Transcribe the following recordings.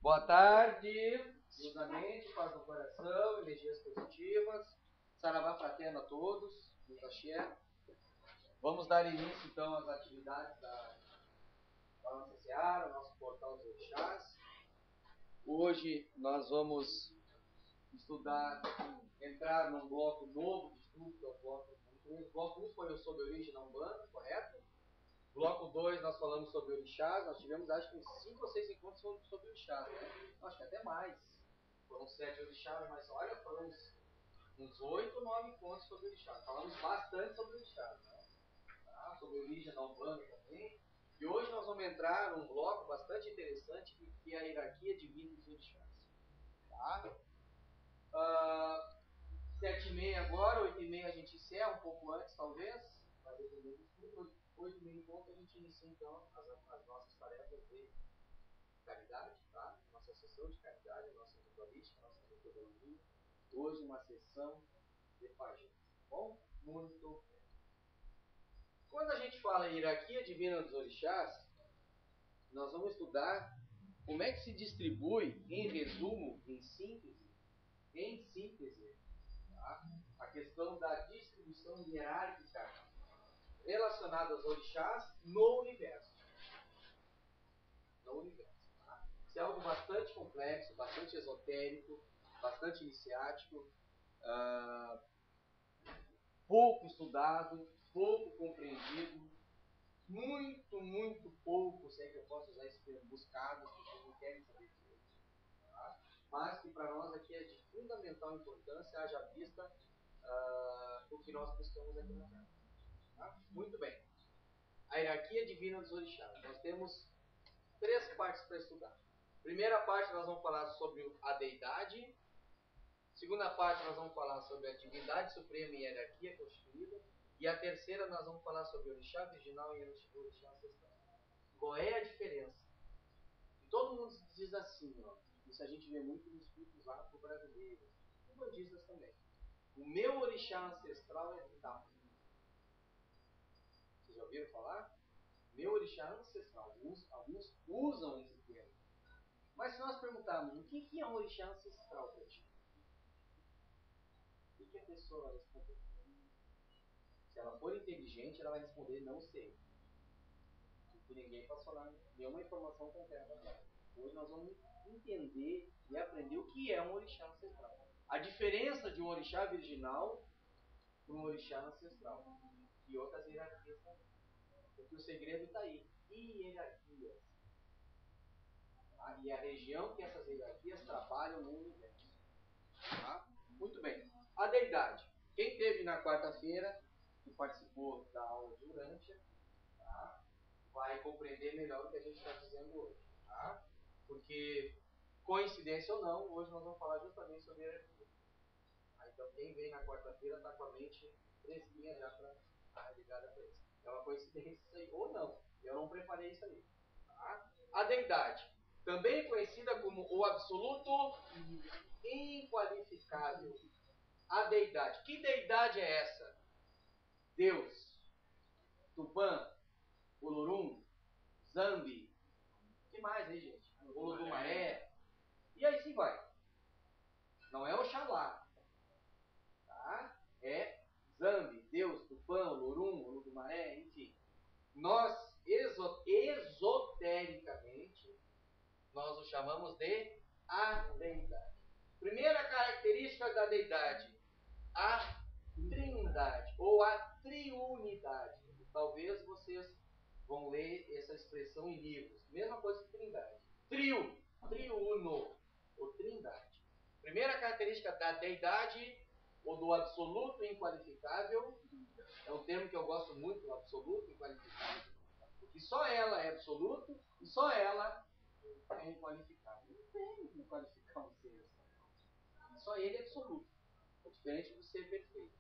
Boa tarde, luz na mente, paz no coração, energias positivas. Saravá fraterno a todos, luz axé. Vamos dar início então às atividades da nossa Seara, nosso portal dos orixás. Hoje nós vamos estudar, entrar num bloco novo de estudo, que é o bloco 1. O bloco 1 foi sobre origem na Umbanda, correto? Bloco 2 nós falamos sobre orixás. Nós tivemos acho que uns 5 ou 6 encontros sobre orixás, né? Acho que até mais. Foram 7 orixás, mas olha, foram uns 8 ou 9 encontros sobre orixás. Falamos bastante sobre orixás, né? Tá? Sobre origem da Umbanda também. E hoje nós vamos entrar num bloco bastante interessante, que é a hierarquia divina dos orixás. Tá? 7h30 agora, 8h30 a gente encerra, um pouco antes talvez, vai depender do estudo. 8h30 em ponto a gente inicia então as nossas tarefas de caridade, tá? Nossa sessão de caridade, nossa ritualística, nossa metodologia. Hoje uma sessão de página, tá bom? Muito bem. Quando a gente fala em hierarquia divina dos orixás, nós vamos estudar como é que se distribui, em resumo, em síntese, tá? A questão da distribuição hierárquica relacionada aos orixás no universo. Tá? Isso é algo bastante complexo, bastante esotérico, bastante iniciático, pouco estudado, pouco compreendido, muito pouco, se é que eu posso usar esse termo, buscado, as pessoas não querem saber disso. Tá? Mas que para nós aqui é de fundamental importância, haja vista o que nós buscamos aqui na Terra. Tá? Muito bem. A hierarquia divina dos orixás. Nós temos 3 partes para estudar. Primeira parte nós vamos falar sobre a deidade. Segunda parte nós vamos falar sobre a divindade suprema e hierarquia constituída. E a terceira nós vamos falar sobre o orixá virginal e o orixá ancestral. Qual é a diferença? E todo mundo diz assim, ó, isso a gente vê muito nos cultos lá pro brasileiro, e bandistas também. O meu orixá ancestral é tal. Vocês já ouviram falar? Meu orixá ancestral. Alguns usam esse termo. Mas se nós perguntarmos o que é um orixá ancestral para ti? O que a pessoa vai responder? Se ela for inteligente, ela vai responder não sei. Porque ninguém passou lá nenhuma informação concreta. Hoje nós vamos entender e aprender o que é um orixá ancestral. A diferença de um orixá virginal para um orixá ancestral. E outras hierarquias também. Porque o segredo está aí. Hierarquias. Tá? E a região que essas hierarquias trabalham no universo. Tá? Muito bem. A deidade. Quem esteve na quarta-feira e participou da aula de Urântia, tá? Vai compreender melhor o que a gente está dizendo hoje. Tá? Porque, coincidência ou não, hoje nós vamos falar justamente sobre hierarquia. Tá? Então, quem vem na quarta-feira está com a mente fresquinha já para ligada para isso. É uma coincidência isso aí, ou não. Eu não preparei isso aí. Tá? A deidade, também conhecida como o absoluto inqualificável. A deidade. Que deidade é essa? Deus, Tupã, Olorum, Zambi. O que mais aí, gente? Olodumaré. E aí sim vai. Não é Oxalá. Tá? É Zambi, Deus, Tupã, Olorum, Olodumaré, enfim. Nós, esotericamente, nós o chamamos de a deidade. Primeira característica da deidade, a trindade, ou a triunidade. Talvez vocês vão ler essa expressão em livros. Mesma coisa que trindade. Triuno, ou trindade. Primeira característica da deidade, ou do absoluto inqualificável, é um termo que eu gosto muito, o absoluto inqualificável, porque só ela é absoluto e só ela é inqualificável. Não tem como qualificar um ser. Só ele é absoluto. É diferente do ser perfeito.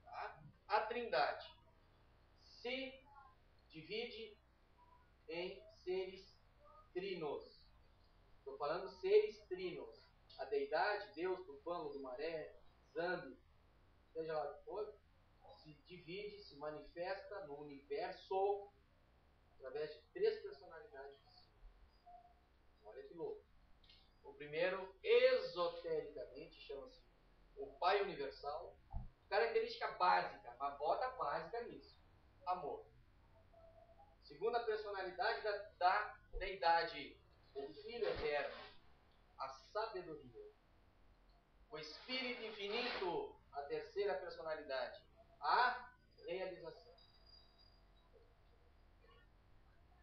Tá? A trindade se divide em seres trinos. Estou falando seres trinos. A deidade, Deus, Tupã, Olodumaré, Zambi, seja lá o que for, se divide, se manifesta no universo através de 3 personalidades. Olha que louco. O primeiro, esotericamente, chama-se o Pai Universal. Característica básica, uma bota básica nisso: amor. Segunda personalidade da deidade, o Filho Eterno, a sabedoria. O Espírito Infinito, a terceira personalidade, a realização.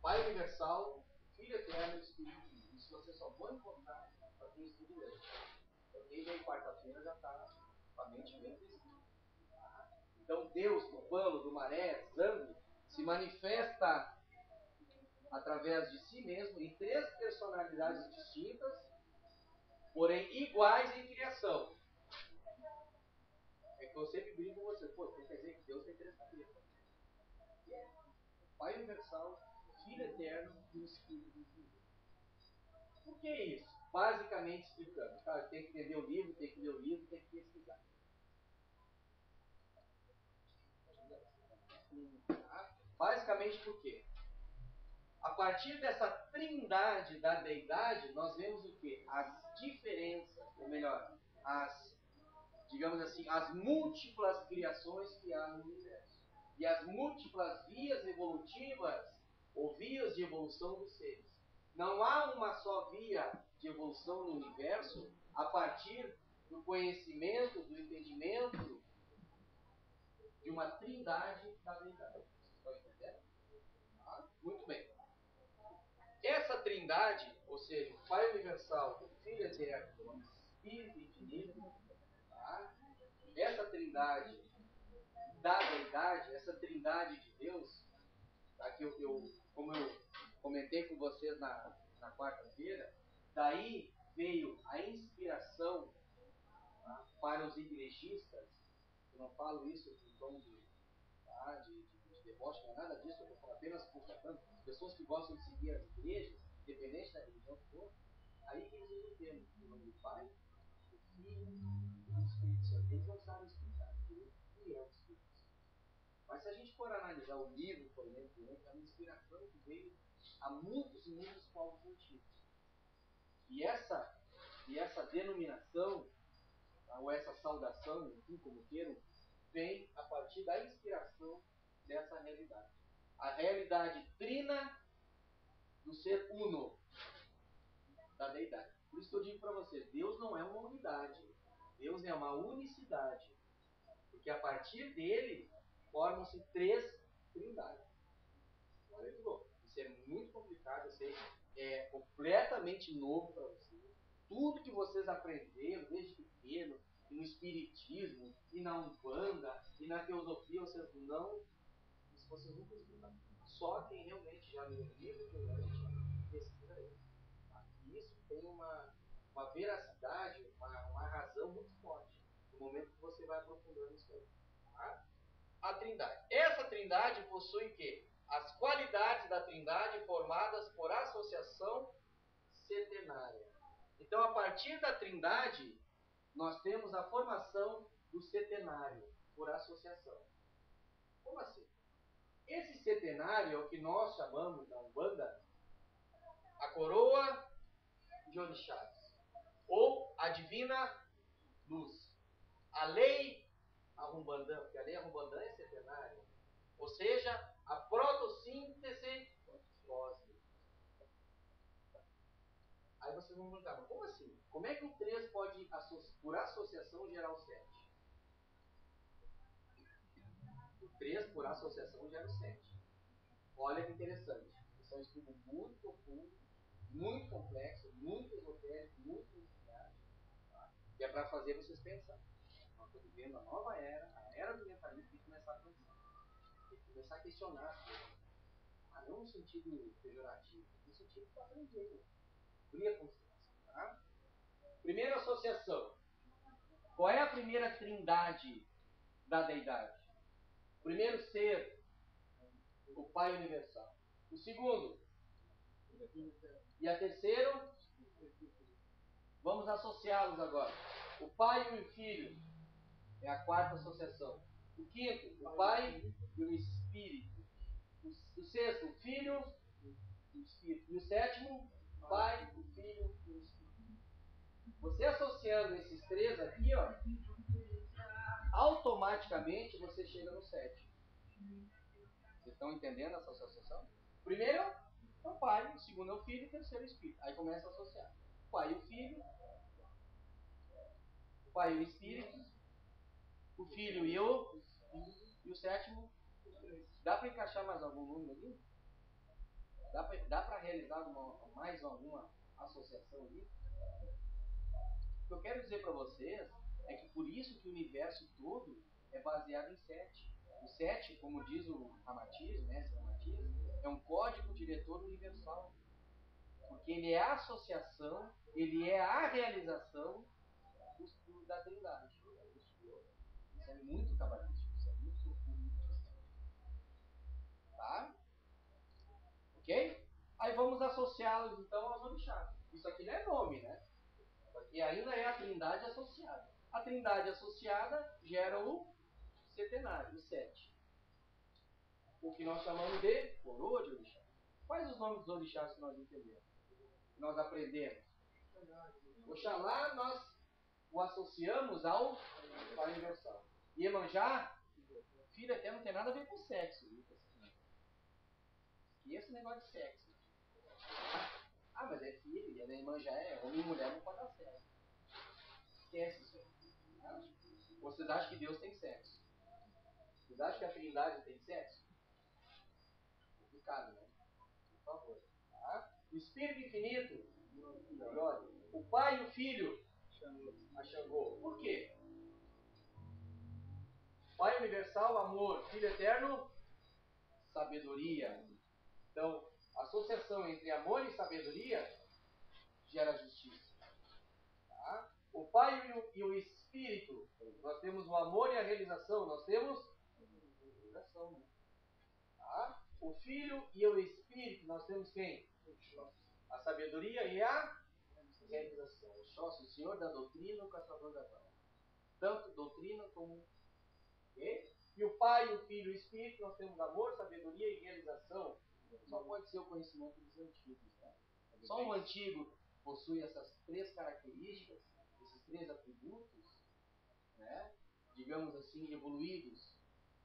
Pai Universal, Filho Eterno e Espírito Infinito. Isso você só pode encontrar para quem estuda hoje. Então, quem vem quarta-feira já está com a mente bem crescida. Então, Deus, do Pano, do Maré, Zambi, se manifesta através de si mesmo em três personalidades distintas, porém iguais em criação. É que eu sempre brinco com você, pô, quer dizer que Deus tem três cabeças. Pai Universal, Filho Eterno e o Espírito Infinito. Por que isso? Basicamente explicando. Cara, tem que entender o livro, tem que ler o livro, tem que pesquisar. Basicamente por quê? A partir dessa trindade da deidade, nós vemos o quê? As diferenças, ou melhor, digamos assim, as múltiplas criações que há no universo. E as múltiplas vias evolutivas, ou vias de evolução dos seres. Não há uma só via de evolução no universo a partir do conhecimento, do entendimento de uma trindade da deidade. Estão entendendo? Muito bem. Essa trindade, ou seja, o Pai Universal, o Filho Eterno e o Espírito Infinito, tá? Essa trindade da deidade, essa trindade de Deus, tá? Que como eu comentei com vocês na quarta-feira, daí veio a inspiração, tá? Para os igrejistas. Eu não falo isso em tom de deboche, não é nada disso, eu estou falando apenas constatando. Pessoas que gostam de seguir as igrejas, independente da religião que for, aí que eles usam o termo, o nome do Pai, do Filho e do Espírito Santo. Eles não sabem explicar o que é o Espírito Santo. Mas se a gente for analisar o livro, por exemplo, é uma inspiração que veio há muitos e muitos povos antigos. E essa denominação, ou essa saudação, enfim, como queiram, vem a partir da inspiração dessa realidade. A realidade trina do ser uno, da deidade. Por isso que eu digo para vocês, Deus não é uma unidade, Deus é uma unicidade. Porque a partir dele formam-se três trindades. Olha que louco. Isso é muito complicado, isso é completamente novo para vocês. Tudo que vocês aprenderam desde pequeno, e no Espiritismo, e na Umbanda, e na Teosofia, vocês nunca estudaram. Só quem realmente já leu o livro, pesquisa ele. Tá? E isso tem uma veracidade, uma razão muito forte no momento que você vai aprofundando isso aí. Tá? A trindade. Essa trindade possui o quê? As qualidades da trindade formadas por associação setenária. Então, a partir da trindade, nós temos a formação do setenário por associação. Como assim? Esse setenário é o que nós chamamos na Umbanda a coroa de orixás, ou a divina luz. A lei Arumbandã, porque a lei Arumbandã é setenária, ou seja, a protossíntese cósmica. Aí vocês vão perguntar, mas como assim? Como é que o 3 pode, por associação, gerar o 7? O 3, por associação, gera o 7. Olha que interessante. Isso é um estudo muito profundo, muito complexo, muito esotérico, muito iniciado, tá? Que é para fazer vocês pensar. Nós estamos vivendo a nova era, a era do mentalismo, tem que começar a pensar. Tem que começar a questionar as coisas. Não no sentido pejorativo, no sentido para aprender. Abrir a consciência. Tá? Primeira associação. Qual é a primeira trindade da deidade? O primeiro ser, o Pai Universal. O segundo, e a terceiro, vamos associá-los agora. O Pai e o Filho é a quarta associação. O quinto, o Pai e o Espírito. O sexto, o Filho e o Espírito. E o sétimo, o Pai, o Filho e o Espírito. Você associando esses três aqui, ó, automaticamente você chega no 7. Vocês estão entendendo essa associação? Primeiro é o pai, o segundo é o filho e o terceiro é o espírito. Aí começa a associar. O pai e o filho, o pai e o espírito, o filho e o sétimo. Dá para encaixar mais algum número ali? Dá para realizar mais alguma associação ali? O que eu quero dizer para vocês é que por isso que o universo todo é baseado em 7. O 7, como diz o Ramatiz, mestre Ramatiz, é um código diretor universal. Porque ele é a associação, ele é a realização da Trindade. Isso é muito cabalístico, isso é muito profundo. Tá? Ok? Aí vamos associá-los então aos orixás. Isso aqui não é nome, né? Isso aqui ainda é a Trindade associada. A Trindade associada gera o setenário, o 7. O que nós chamamos de coroa de orixá. Quais os nomes dos orixás que nós entendemos? Que nós aprendemos? Oxalá nós o associamos ao Pai Universal. Iemanjá, filho eterno, não tem nada a ver com sexo. E esse negócio de sexo? Ah, mas é filho, e a Iemanjá é homem e mulher, não pode dar sexo. Esquece isso aí. Vocês acham que Deus tem sexo? Vocês acham que a Trindade tem sexo? Complicado, né? Por favor. Tá? O Espírito Infinito, o Pai e o Filho, a Xangô. Por quê? Pai universal, amor. Filho eterno, sabedoria. Então, a associação entre amor e sabedoria gera justiça. Tá? O Pai e o Espírito, nós temos o amor e a realização. Nós temos a realização. Né? Tá? O Filho e o Espírito, nós temos quem? A sabedoria e a realização. O Senhor da doutrina, o caçador da alma. Tanto doutrina como... Okay? E o Pai, o Filho e o Espírito, nós temos amor, sabedoria e realização. Só pode ser o conhecimento dos antigos. Né? Só o antigo possui essas três características, esses três atributos, né? Digamos assim, evoluídos,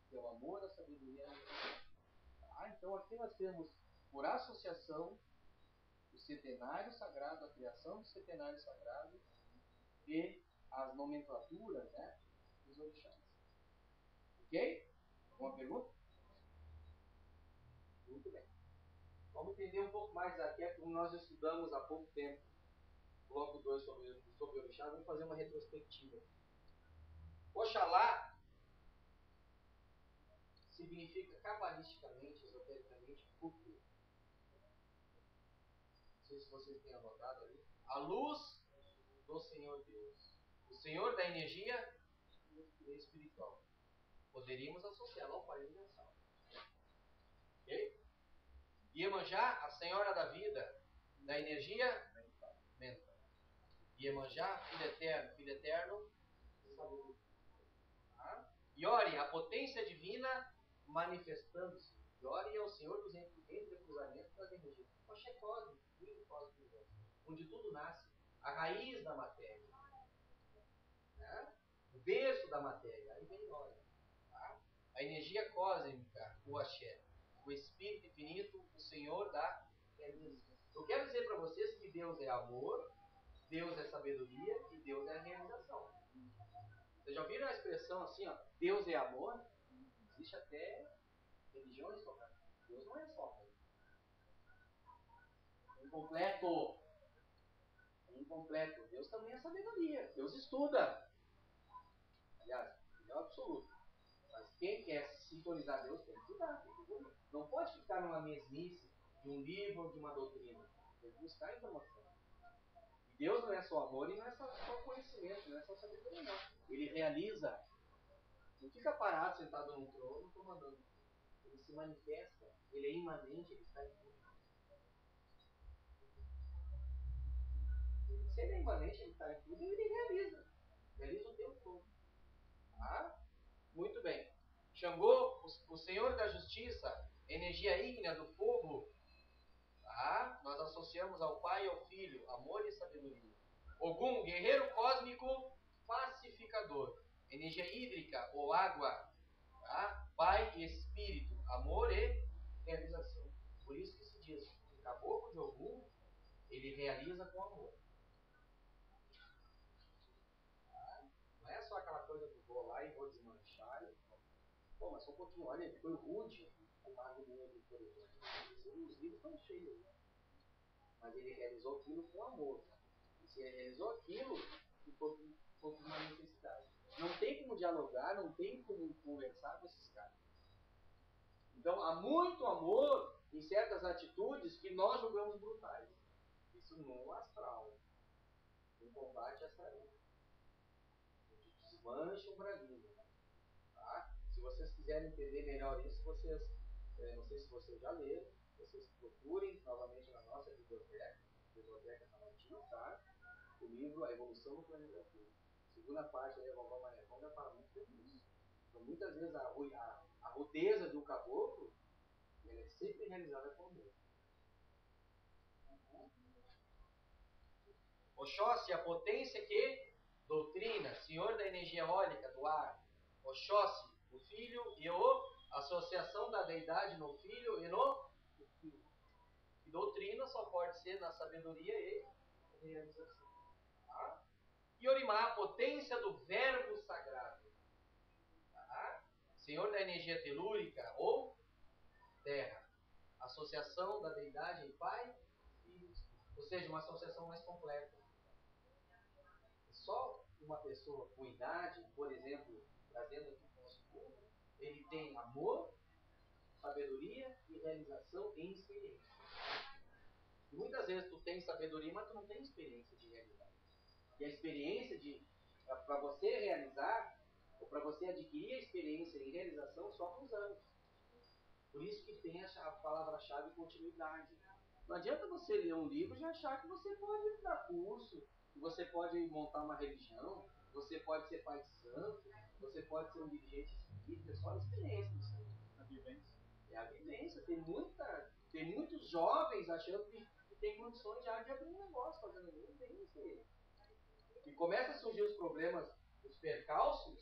que é o amor, a sabedoria e a realização. Tá? Então aqui nós temos, por associação, o setenário sagrado, a criação do setenário sagrado e as nomenclaturas, né, dos orixás. Ok? Alguma pergunta? Muito bem. Vamos entender um pouco mais aqui, como nós estudamos há pouco tempo, bloco 2 sobre orixá. Vamos fazer uma retrospectiva. Oxalá significa cabalisticamente, esotericamente, por quê? Não sei se vocês têm anotado ali. A luz do Senhor Deus. O Senhor da energia espiritual. Poderíamos associá-lo ao Pai Universal. Ok? Iemanjá, a Senhora da vida, da energia mental. Iemanjá, filho eterno, sabedoria. Tá? Iori, a potência divina manifestando-se. Iori é o Senhor dos entrecruzamentos das energias. Oxê cósmico, onde tudo nasce. A raiz da matéria. Né? O berço da matéria. Aí vem Iori. Tá? A energia cósmica, o Axé. O Espírito Infinito, o Senhor da realização. Eu quero dizer para vocês que Deus é amor, Deus é sabedoria e Deus é a realização. Vocês já ouviram a expressão assim, ó, Deus é amor? Existe até religiões sobre Deus não é só amor. É incompleto. É incompleto. Deus também é sabedoria. Deus estuda. Aliás, ele é o absoluto. Mas quem quer sintonizar Deus tem que estudar, tem que evoluir. Não pode ficar numa mesmice de um livro ou de uma doutrina. Tem que buscar informação. E Deus não é só amor e não é só conhecimento, não é só sabedoria, não. Ele realiza. Não fica parado, sentado num trono, comandando. Ele se manifesta. Ele é imanente, ele está em tudo. Se ele é imanente, ele está em tudo, ele realiza. Realiza o tempo todo. Tá? Muito bem. Xangô, o Senhor da Justiça, energia ígnea do fogo, tá? Nós associamos ao Pai e ao Filho, amor e sabedoria. Ogum, guerreiro cósmico pacificador. Energia hídrica ou água. Tá? Pai e espírito. Amor e realização. Por isso que se diz que o caboclo de Ogum, ele realiza com amor. Tá? Não é só aquela coisa do vou lá e vou desmanchar. Pô, mas só um pouquinho. Olha, ele foi rude com o Mago Negro, por exemplo. Os livros estão cheios. Né? Mas ele realizou aquilo com amor. E se ele realizou aquilo, ficou com uma necessidade. Não tem como dialogar, não tem como conversar com esses caras. Então, há muito amor em certas atitudes que nós julgamos brutais. Isso no astral. Em combate astral. Desmancha um braguinho. Tá? Se vocês quiserem entender melhor isso, vocês, não sei se vocês já leram, vocês procurem novamente na nossa biblioteca Tamatina, tá? O livro A Evolução do Planeta Terra. Segunda parte da Vovó Maneconga fala muito sobre isso. Então, muitas vezes a rudeza do caboclo ela é sempre realizada com amor. Oxóssi, a potência que doutrina, senhor da energia eólica, do ar. Oxóssi, o filho e a associação da deidade no filho e no filho. E doutrina só pode ser na sabedoria e realização. Tá? E Orimá, a potência do verbo sagrado. Tá? Senhor da energia telúrica ou terra. Associação da deidade em Pai, Filho, ou seja, uma associação mais completa. Só uma pessoa com idade, por exemplo, trazendo aqui o nosso povo, ele tem amor, sabedoria e realização em experiência. E muitas vezes tu tem sabedoria, mas tu não tem experiência de realizar. E a experiência para você realizar, ou para você adquirir a experiência em realização só com os anos. Por isso que tem a palavra-chave continuidade. Não adianta você ler um livro e achar que você pode dar curso, que você pode montar uma religião, você pode ser pai de santo, você pode ser um dirigente espírita, é só a experiência disso aí. A vivência. É a vivência. Tem muitos jovens achando que tem condições de abrir um negócio, fazendo vivência. E começa a surgir os problemas, os percalços,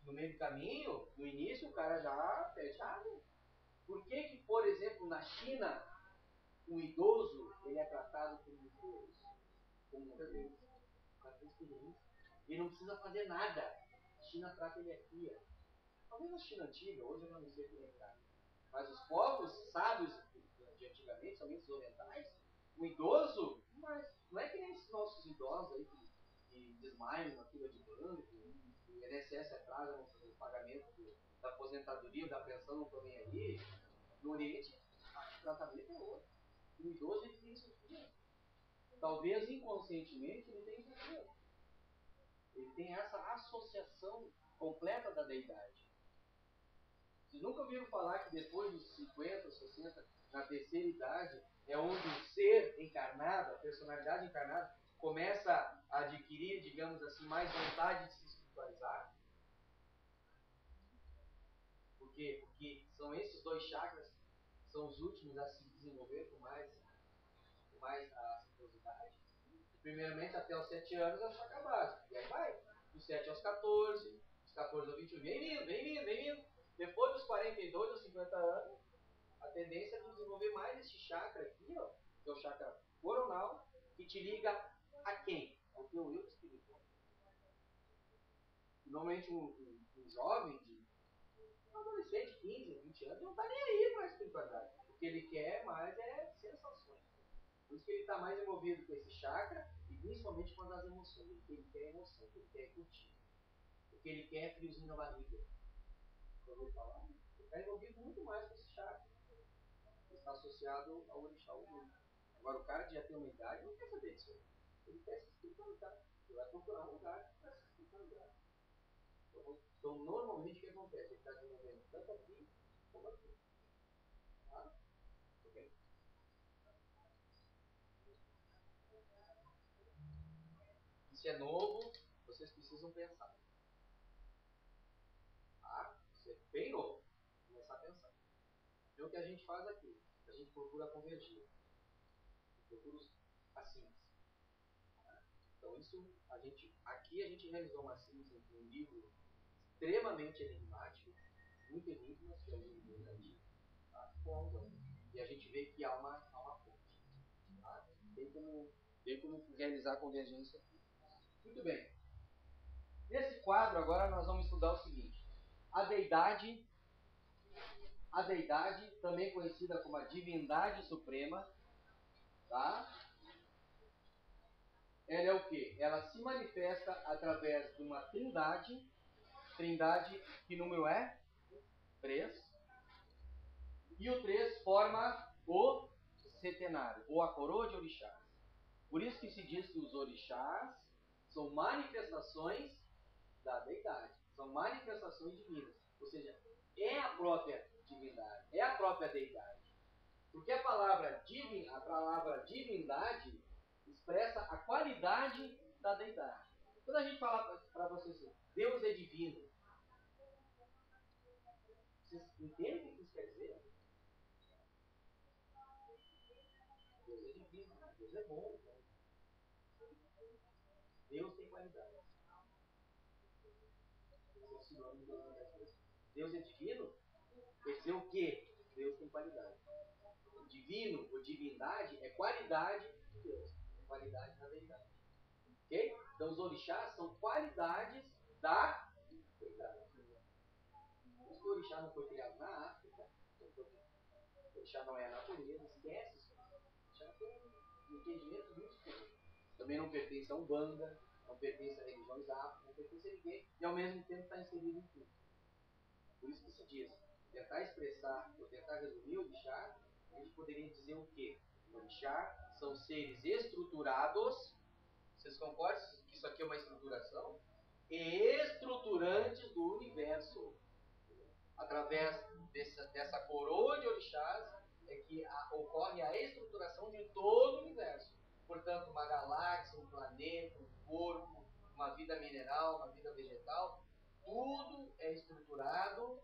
no meio do caminho, no início o cara já perde água. Por que, por exemplo, na China, um idoso ele é tratado como um Deus? Como um Deus? O cara tem experiência. Ele não precisa fazer nada. A China trata ele aqui. Talvez a China antiga, hoje eu não sei como é que tá. Mas os povos sábios de antigamente, somente os orientais, o idoso, mas não é que nem esses nossos idosos aí que desmaiam na fila de banco, o INSS atrasa no pagamento da aposentadoria, da pensão, não estão nem aí. No Oriente, o tratamento é outro. O idoso ele tem isso aqui. Talvez inconscientemente ele tem isso aqui. Ele tem essa associação completa da deidade. Vocês nunca ouviram falar que depois dos 50, 60, na terceira idade, é onde o ser encarnado, a personalidade encarnada, começa a adquirir, digamos assim, mais vontade de se espiritualizar? Por quê? Porque são esses dois chakras que são os últimos a se desenvolver com mais assiduidade. Primeiramente, até os 7 anos é o chakra básico. E aí vai. Dos 7 aos 14, dos 14 aos 21. Vem vindo. Depois dos 42 aos 50 anos, a tendência é desenvolver mais esse chakra aqui, ó, que é o chakra coronal, que te liga a quem? Ao teu eu espiritual. Normalmente um jovem um adolescente, 15, 20 anos, não está nem aí para a espiritualidade. O que ele quer mais é sensações. Por isso que ele está mais envolvido com esse chakra e principalmente com as emoções. O que ele quer é emoção, o que ele quer é curtir. O que ele quer é friozinho na barriga. Quando ele falar, ele está envolvido muito mais com esse chakra. Ele está associado ao orixá Ogum. Agora o cara que já tem uma idade não quer saber disso. Ele quer se espiritualizar. Ele vai procurar um lugar para se espiritualizar. Então normalmente o que acontece? Ele está desenvolvendo tanto aqui como aqui. Tá? Ok? Isso é novo, vocês precisam pensar. Tá? Isso é bem novo. Começar a pensar. Então o que a gente faz aqui? A gente procura convergir. Procura assim. Tá? isso aqui a gente realizou uma síntese de um livro extremamente enigmático, muito enigmas que a gente vê aqui, tá? E a gente vê que há uma fonte. Tá? Tem como realizar a convergência aqui. Muito bem. Nesse quadro agora nós vamos estudar o seguinte: a deidade, também conhecida como a divindade suprema, tá? Ela é o quê? Ela se manifesta através de uma trindade. Trindade, que número é? 3. E o 3 forma o setenário, ou a coroa de orixás. Por isso que se diz que os orixás são manifestações da deidade. São manifestações divinas. Ou seja, é a própria divindade, é a própria deidade. Porque a palavra divindade expressa a qualidade da deidade. Quando a gente fala para vocês assim, Deus é divino, vocês entendem o que isso quer dizer? Deus é divino, Deus é bom. Deus tem qualidade. Esse é o sinônimo de Deus. Deus é divino? Quer dizer o quê? Deus tem qualidade. O divino, ou divindade, é qualidade de Deus. É qualidade da deidade. Ok? Então os orixás são qualidades da deidade. Por isso que o orixá não foi criado na África. O orixá não é a natureza. Esquece isso. O orixá tem um entendimento muito superior. Também não pertence a Umbanda, não pertence a religiões afro, não pertence a ninguém. E ao mesmo tempo está inserido em tudo. Por isso que se diz, tentar expressar, ou tentar resumir o orixá, a gente poderia dizer o quê? O orixá são seres estruturados, vocês concordam que isso aqui é uma estruturação? Estruturantes do universo. Através dessa coroa de orixás é que ocorre a estruturação de todo o universo. Portanto, uma galáxia, um planeta, um corpo, uma vida mineral, uma vida vegetal, tudo é estruturado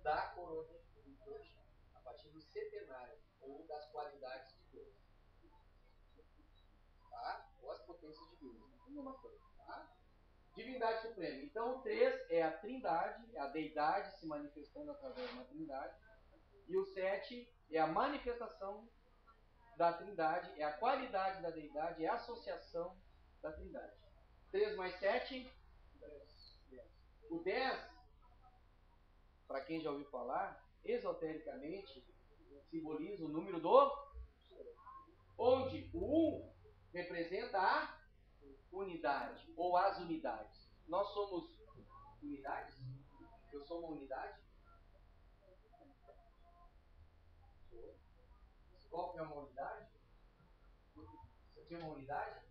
da coroa de orixás, a partir do setenário, ou das qualidades de Deus. Tá? Ou as potências divinas. Uma coisa, tá? Divindade suprema. Então o 3 é a trindade, é a deidade se manifestando através de uma trindade. E o 7 é a manifestação da trindade, é a qualidade da deidade, é a associação da trindade. 3 mais 7, 10. O 10, para quem já ouviu falar, esotericamente, simboliza o número do, onde o 1 representa a unidade, ou as unidades. Nós somos unidades? Eu sou uma unidade? Esse copo é uma unidade? Isso aqui é uma unidade?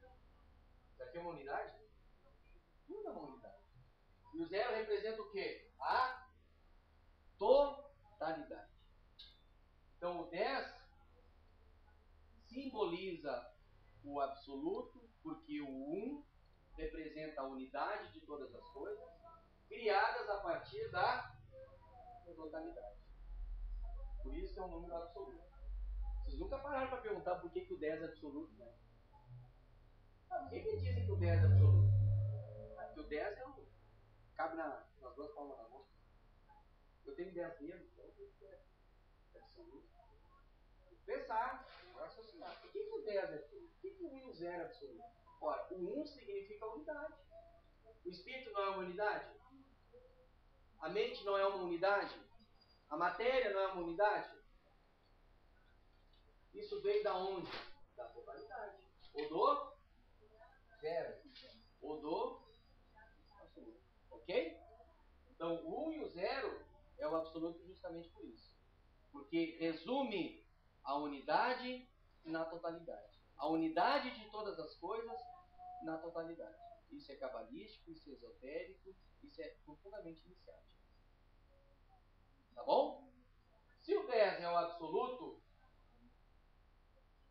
Isso aqui é uma unidade? Tudo é uma unidade. E o 0 representa o quê? A totalidade. Então o 10 simboliza o absoluto, porque o 1 representa a unidade de todas as coisas, criadas a partir da totalidade. Por isso é um número absoluto. Vocês nunca pararam para perguntar por que o 10 é absoluto, né? Por que dizem que o 10 é absoluto? Porque o 10 é um. Cabe nas duas palmas da mão. Eu tenho 10 dedos, então eu tenho que ter absoluto. Pensar, raciocinar. Por que o 10 é absoluto? Por que o 1 e o 0 é absoluto? Ora, o 1 significa unidade. O espírito não é uma unidade? A mente não é uma unidade? A matéria não é uma unidade? Isso vem da onde? Da totalidade. Ou do 0. Ou do absoluto. Ok? Então, o 1 e o 0 é o absoluto justamente por isso. Porque resume a unidade na totalidade. A unidade de todas as coisas na totalidade. Isso é cabalístico, isso é esotérico, isso é profundamente iniciático. Tá bom? Se o 10 é o absoluto,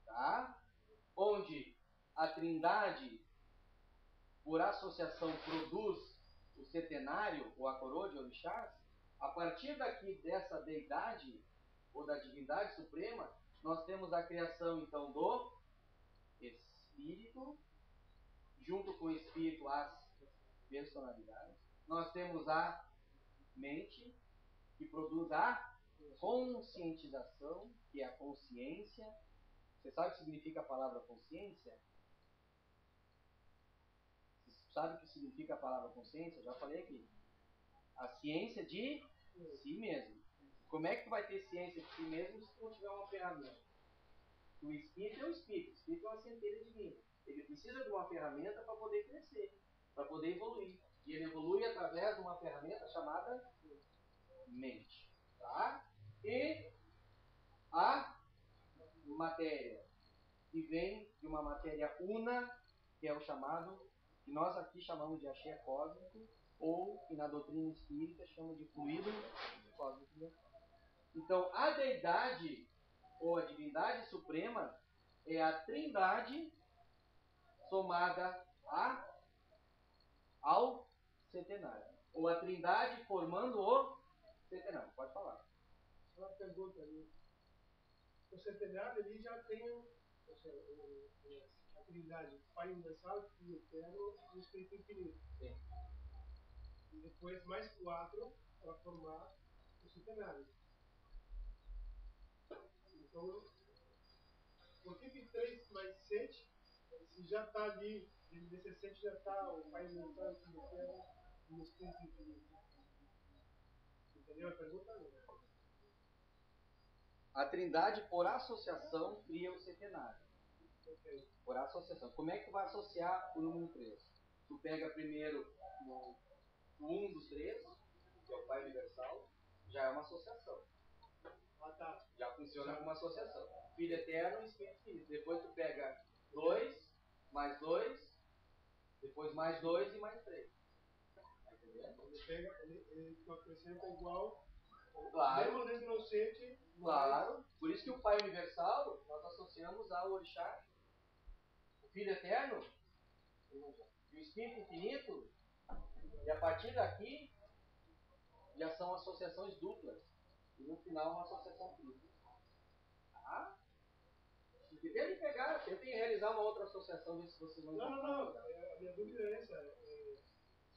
tá? Onde a trindade, por associação, produz o setenário, ou a coroa de orixás, a partir daqui dessa deidade, ou da divindade suprema, nós temos a criação, então, do espírito junto com o espírito, as personalidades. Nós temos a mente, que produz a conscientização, que é a consciência. Você sabe o que significa a palavra consciência? Você sabe o que significa a palavra consciência? Eu já falei aqui. A ciência de si mesmo. Como é que tu vai ter ciência de si mesmo se tu não tiver uma ferramenta? O espírito é o espírito. O espírito é uma centelha divina. Ele precisa de uma ferramenta para poder crescer, para poder evoluir. E ele evolui através de uma ferramenta chamada mente. Tá? E a matéria, que vem de uma matéria una, que é o chamado, que nós aqui chamamos de axé cósmico, ou que na doutrina espírita chama de fluido cósmico. Então, a deidade, ou a divindade suprema, é a trindade somada ao centenário. Ou a trindade formando o centenário. Pode falar. Uma pergunta ali. O centenário ele já tem a trindade, o Pai Universal, o Eterno e o Espírito Infinito. Sim. E depois mais 4 para formar o centenário. Então, por que 3 mais 7, se já está ali, nesse 7 já está o Pai Universal, o Eterno e o Espírito Infinito? Entendeu a pergunta? A trindade, por associação, cria o centenário. Okay. Por associação. Como é que tu vai associar o número 3? Tu pega primeiro o 1 dos 3, que é o Pai Universal, já é uma associação. Ah, tá. Já funciona como uma associação. Filho Eterno e Espírito Infinito. Depois tu pega 2, mais 2, depois mais 2 e mais 3. Tá entendendo? Ele acrescenta igual. Claro. Mesmo dentro do inocente. Claro. Por isso que o Pai Universal nós associamos ao Orixá, o Filho Eterno e o Espírito Infinito. E a partir daqui já são associações duplas. E no final uma associação tripla. Tá? E tentem realizar uma outra associação, ver se vocês vão encontrar. Não. A minha dúvida é essa.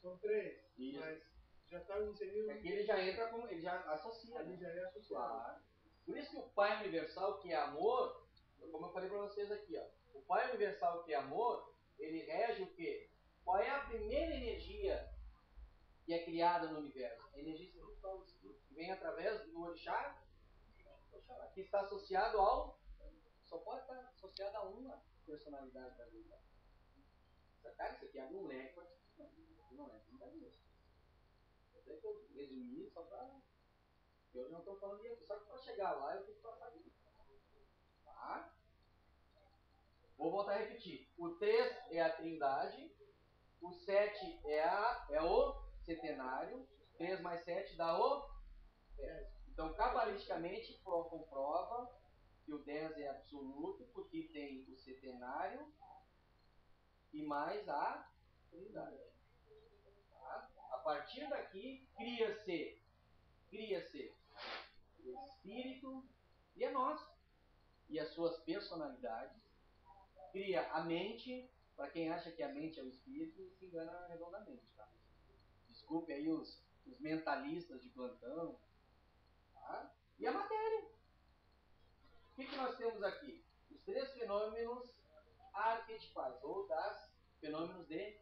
São 3. Isso. Mas já está inserido. Aqui ele já entra como. Ele já associa. Ali já é associado. Claro. Por isso que o Pai Universal, que é amor, como eu falei para vocês aqui, ó, o Pai Universal, que é amor, ele rege o quê? Qual é a primeira energia que é criada no universo? A energia espiritual, que vem através do Orixá, que está associado ao. Só pode estar associado a uma personalidade da vida. Cara, isso aqui abre um leque, mas não é brincadeira. Até que eu resumi só para. Eu não estou falando de aqui, só que para chegar lá eu tenho que passar aqui. Tá? Vou voltar a repetir. O 3 é a trindade, o 7 é o centenário, 3 mais 7 dá o 10. Então, cabalisticamente, comprova que o 10 é absoluto, porque tem o centenário e mais a trindade. Tá? A partir daqui, cria-se o espírito e a nós, e as suas personalidades. Cria a mente, para quem acha que a mente é o espírito, se engana redondamente. Tá? Desculpe aí os mentalistas de plantão. Tá? E a matéria. O que nós temos aqui? Os 3 fenômenos arquetipais, ou das fenômenos de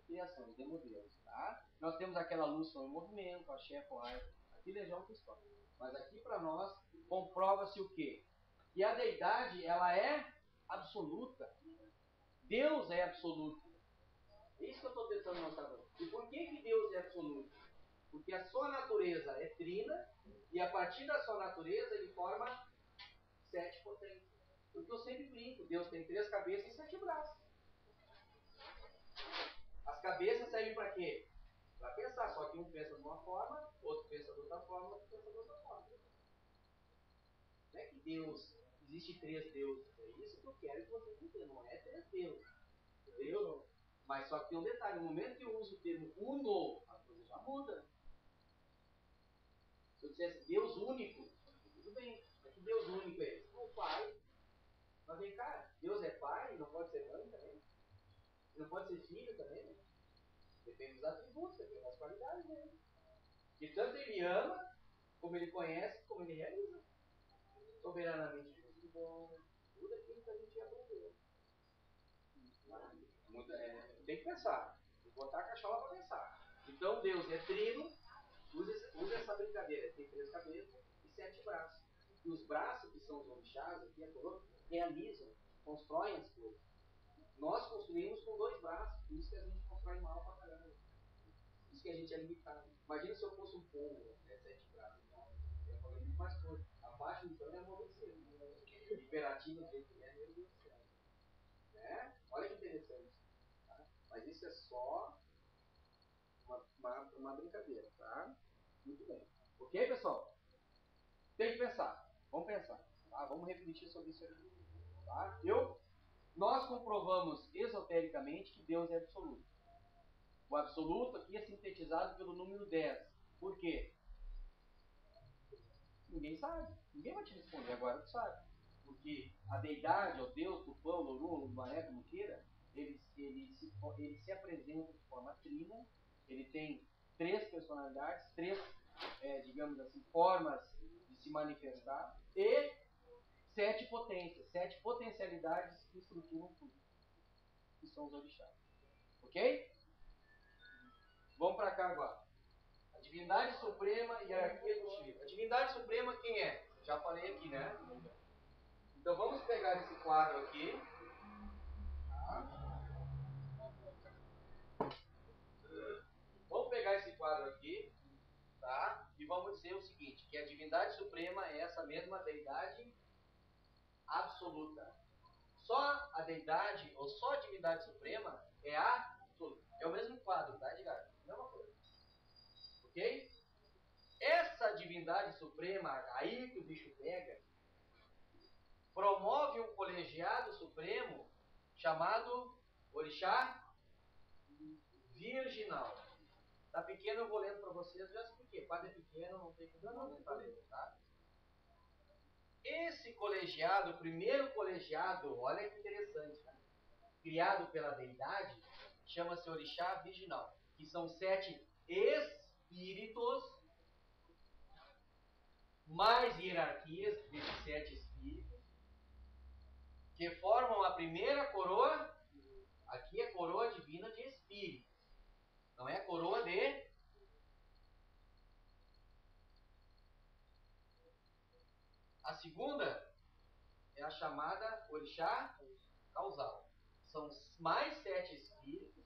criação, de modelos. Tá? Nós temos aquela luz em movimento, a chefa, aqui é já outra história. Mas aqui para nós, comprova-se o quê? Que a deidade, ela é absoluta. Deus é absoluto. É isso que eu estou tentando mostrar. E por que Deus é absoluto? Porque a sua natureza é trina, e a partir da sua natureza ele forma 7 potências. Porque eu sempre brinco, Deus tem 3 cabeças e 7 braços. As cabeças servem para quê? Para pensar, só que um pensa de uma forma, outro pensa de outra forma, outro pensa de outra forma. Não é que Deus, existe 3 deuses. É isso que eu quero que vocês entendam. Não é 3 deuses. Entendeu? Mas só que tem um detalhe, no momento que eu uso o termo uno, a coisa já muda. Se eu dissesse Deus único, tudo bem. Mas que Deus único é esse? O Pai. Mas vem cá, Deus é Pai, não pode ser mãe também? Não pode ser filho também, né? Depende dos atributos, depende das qualidades dele. E tanto ele ama, como ele conhece, como ele realiza. Soberanamente justo e bom. Tudo aquilo que a gente aprendeu. Tem que pensar. Tem que botar a cachola para pensar. Então Deus é trino, usa essa brincadeira. Ele tem 3 cabeças e 7 braços. E os braços, que são os orixás, aqui a coroa, realizam, constroem as coisas. Nós construímos com 2 braços, por isso que a gente constrói mal para caramba. Por isso que a gente é limitado. Imagina se eu fosse um pombo, 7 braços. Eu ia fazer muito mais coisa. A parte do plano é amolecer. Imperativo do jeito que é, meu Deus do céu. Né? Olha que interessante. Tá? Mas isso é só uma brincadeira, tá? Muito bem. Ok, pessoal? Tem que pensar. Vamos pensar. Tá? Vamos refletir sobre isso aqui. Tá? Nós comprovamos esotericamente que Deus é absoluto. O absoluto aqui é sintetizado pelo número 10. Por quê? Ninguém sabe. Ninguém vai te responder agora, tu sabe. Porque a deidade, o Deus, Tupã, Loru, Lumaé, como queira, ele se apresenta de forma trina. Ele tem 3 personalidades, 3, digamos assim, formas de se manifestar e 7 potências, 7 potencialidades que estruturam tudo, que são os orixás. Ok? Vamos para cá agora. A divindade suprema e a hierarquia do Shiva. A divindade suprema quem é? Já falei aqui, né? Então vamos pegar esse quadro aqui. Tá? Vamos pegar esse quadro aqui, tá? E vamos dizer o seguinte, que a divindade suprema é essa mesma deidade absoluta. Só a deidade, ou só a divindade suprema é absoluta. É o mesmo quadro, tá, Edgar? Mesma coisa. Ok? Essa divindade suprema, aí que o bicho pega, promove um colegiado supremo chamado Orixá Virginal. Tá pequeno, eu vou lendo para vocês, já expliquei. Quadro é pequeno, não tem como tá lendo, tá? Esse colegiado, o primeiro colegiado, olha que interessante, né? Criado pela deidade, chama-se Orixá Virginal, que são 7 espíritos, mais hierarquias desses 7 espíritos, que formam a primeira coroa. Aqui é coroa divina de espíritos, não é coroa de... A segunda é a chamada Orixá Causal. São mais 7 espíritos,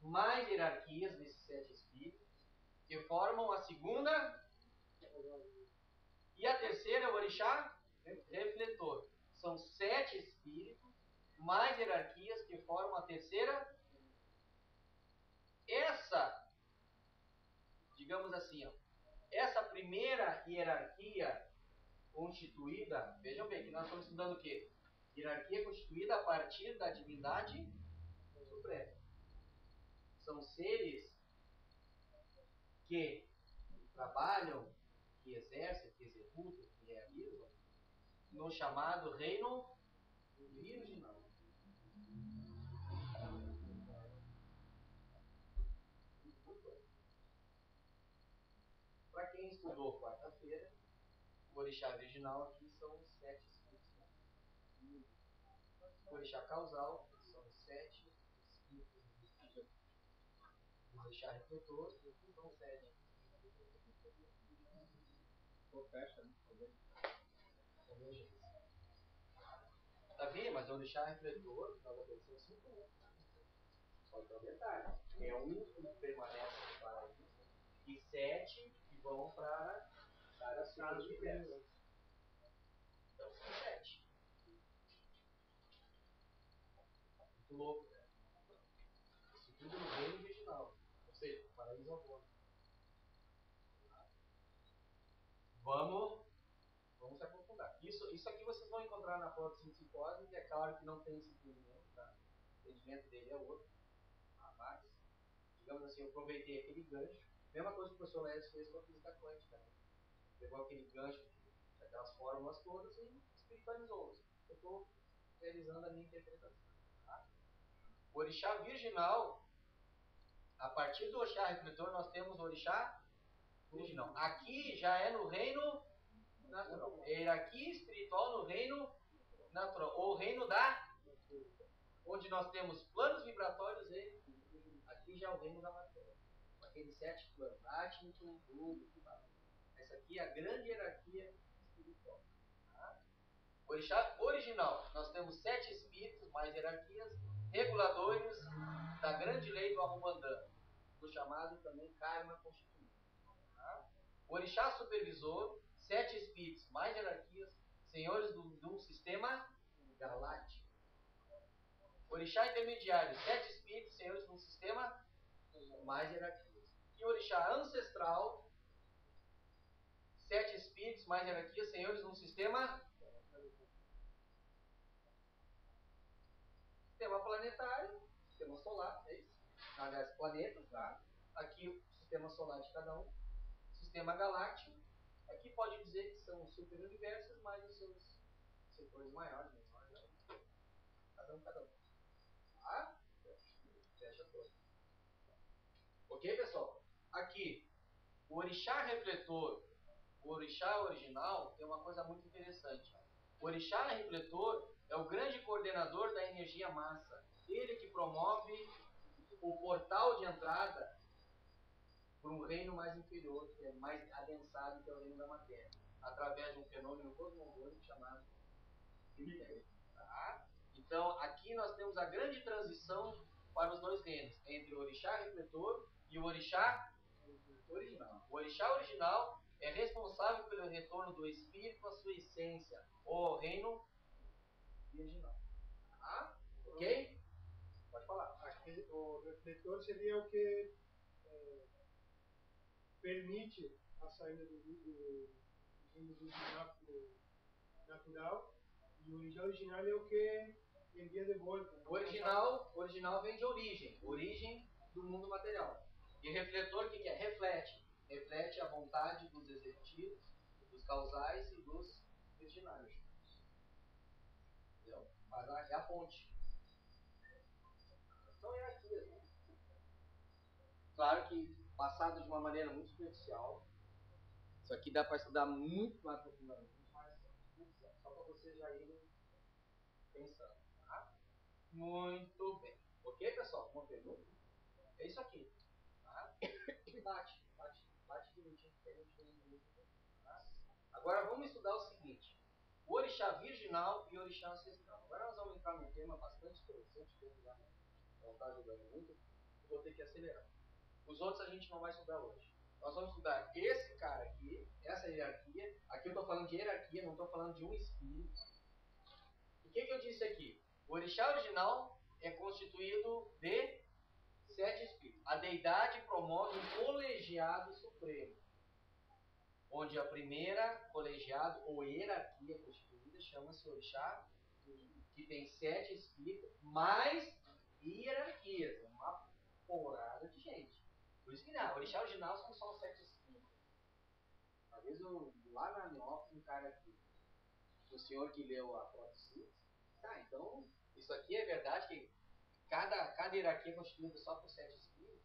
mais hierarquias desses 7 espíritos, que formam a segunda. E a terceira é o Orixá Refletor. São 7 espíritos, mais hierarquias, que formam a terceira. Essa, digamos assim, ó, essa primeira hierarquia constituída, vejam bem, que nós estamos estudando o quê? Hierarquia constituída a partir da divindade suprema. São seres que trabalham, que exercem, que executam, que realizam no chamado reino virginal. Para quem estudou quarta-feira, o Orixá virginal aqui são os 7 espíritos. O Orixá causal são os 7 espíritos. O Orixá refletor são 7. Fecha, né? Convergência. Tá vendo? Mas o Orixá refletor, nós aparecemos 5. Só que é um detalhe. É um que permanece no paraíso e 7 que vão para a escala do universo. Então são 7. Muito louco, né? Isso tudo no reino original. Ou seja, paraíso abono. Vamos se aprofundar. Isso aqui vocês vão encontrar na fotossintose, que é claro que não tem esse entendimento, tá? O entendimento dele é outro. Mas, digamos assim, eu aproveitei aquele gancho. Mesma coisa que o professor Léo fez com a física quântica. Né? Pegou aquele gancho daquelas fórmulas todas e espiritualizou. Eu estou realizando a minha interpretação. Tá? O orixá virginal, a partir do orixá refletor, nós temos o orixá virginal. Aqui já é no reino natural. Hierarquia espiritual no reino natural. Ou reino da... Onde nós temos planos vibratórios e aqui já é o reino da matéria. Aqueles 7 planos. Átmico, tudo. Essa aqui é a grande hierarquia espiritual. Tá? Orixá original. Nós temos 7 espíritos, mais hierarquias, reguladores da grande lei do Ahomandana, do chamado também karma constituído. Tá? Orixá supervisor, 7 espíritos, mais hierarquias, senhores de um sistema galáctico. Orixá intermediário, 7 espíritos, senhores de um sistema, mais hierarquias. E orixá ancestral, 7 espíritos, mais hierarquias, senhores de um sistema planetário, sistema solar, é isso? Aliás, planetas, tá? Aqui o sistema solar de cada um, sistema galáctico. Aqui pode dizer que são superuniversos, mas os seus setores maiores, menores, cada um. Tá? Fecha todo. Ok, pessoal? Aqui, o orixá refletor, o orixá original, tem uma coisa muito interessante. O orixá refletor é o grande coordenador da energia massa. Ele que promove o portal de entrada para um reino mais inferior, que é mais adensado, que é o reino da matéria, através de um fenômeno cosmogônico chamado critério. Tá? Então, aqui nós temos a grande transição para os dois reinos, entre o orixá refletor e o orixá original. O orixá original é responsável pelo retorno do espírito à sua essência, ou ao reino virginal. Tá? Ok? Pode falar. O refletor seria o que permite a saída do natural, e o original é o que envia de volta. O original vem de origem do mundo material. E refletor, o que é? Reflete a vontade dos executivos, dos causais e dos virginários. Entendeu? É a ponte. Então é aqui. Né? Claro que passado de uma maneira muito superficial. Isso aqui dá para estudar muito mais profundamente, mas só para vocês já irem pensando. Tá? Muito bem. Ok, pessoal? Uma pergunta? É isso aqui. Tá? Bate direitinho. Tá? Agora vamos estudar o seguinte. O orixá virginal e o orixá ancestral. Agora nós vamos entrar num tema bastante interessante, que eu já não está ajudando muito. Vou ter que acelerar. Os outros a gente não vai estudar hoje. Nós vamos estudar esse cara aqui, essa hierarquia. Aqui eu estou falando de hierarquia, não estou falando de um espírito. O que eu disse aqui? O orixá original é constituído de 7 espíritos. A deidade promove um colegiado supremo, onde a primeira colegiado ou hierarquia constituída chama-se orixá, que tem 7 espíritos, mais hierarquias. Uma porrada de gente. Por isso que não, o orixá original são só os 7 espíritos. Às vezes lá na Neópolis, um cara aqui, o senhor que leu a Protosíntese, tá, então isso aqui é verdade que cada hierarquia é constituída só por 7 espíritos.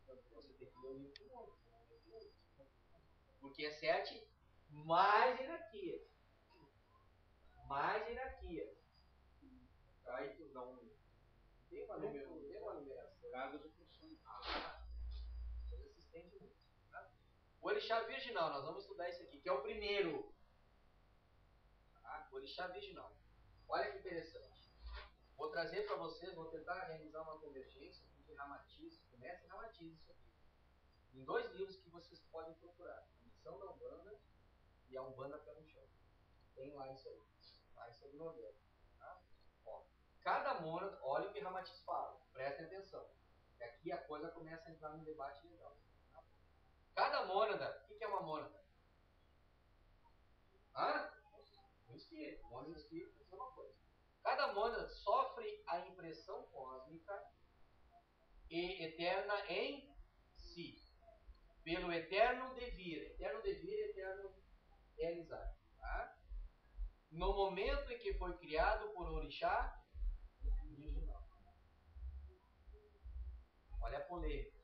Então você tem que ler o livro do outro. Porque é 7 mais hierarquias. Mais hierarquias. Aí tu não tem uma numeração. Grado de função. Coisa se estende muito. Tá? O orixá virginal, nós vamos estudar isso aqui, que é o primeiro. Tá? O orixá virginal. Olha que interessante. Vou trazer para vocês, vou tentar realizar uma convergência que Ramatiz, comece e Ramatiz isso aqui. Em 2 livros que vocês podem procurar. A Missão da Umbanda e a Umbanda Pé no Chão. Tem lá isso aí. Tá? Isso é de novela. Tá? Ó, cada mônada, olha o que Ramatiz fala. Prestem atenção. E aqui a coisa começa a entrar num debate legal. Tá? Cada mônada, o que é uma mônada? Um espírito. Mônada e espírito é uma coisa. Cada mônada sofre a impressão cósmica e eterna em si, pelo eterno devir. Eterno devir, eterno realizar. Tá? No momento em que foi criado por orixá original. polêmica.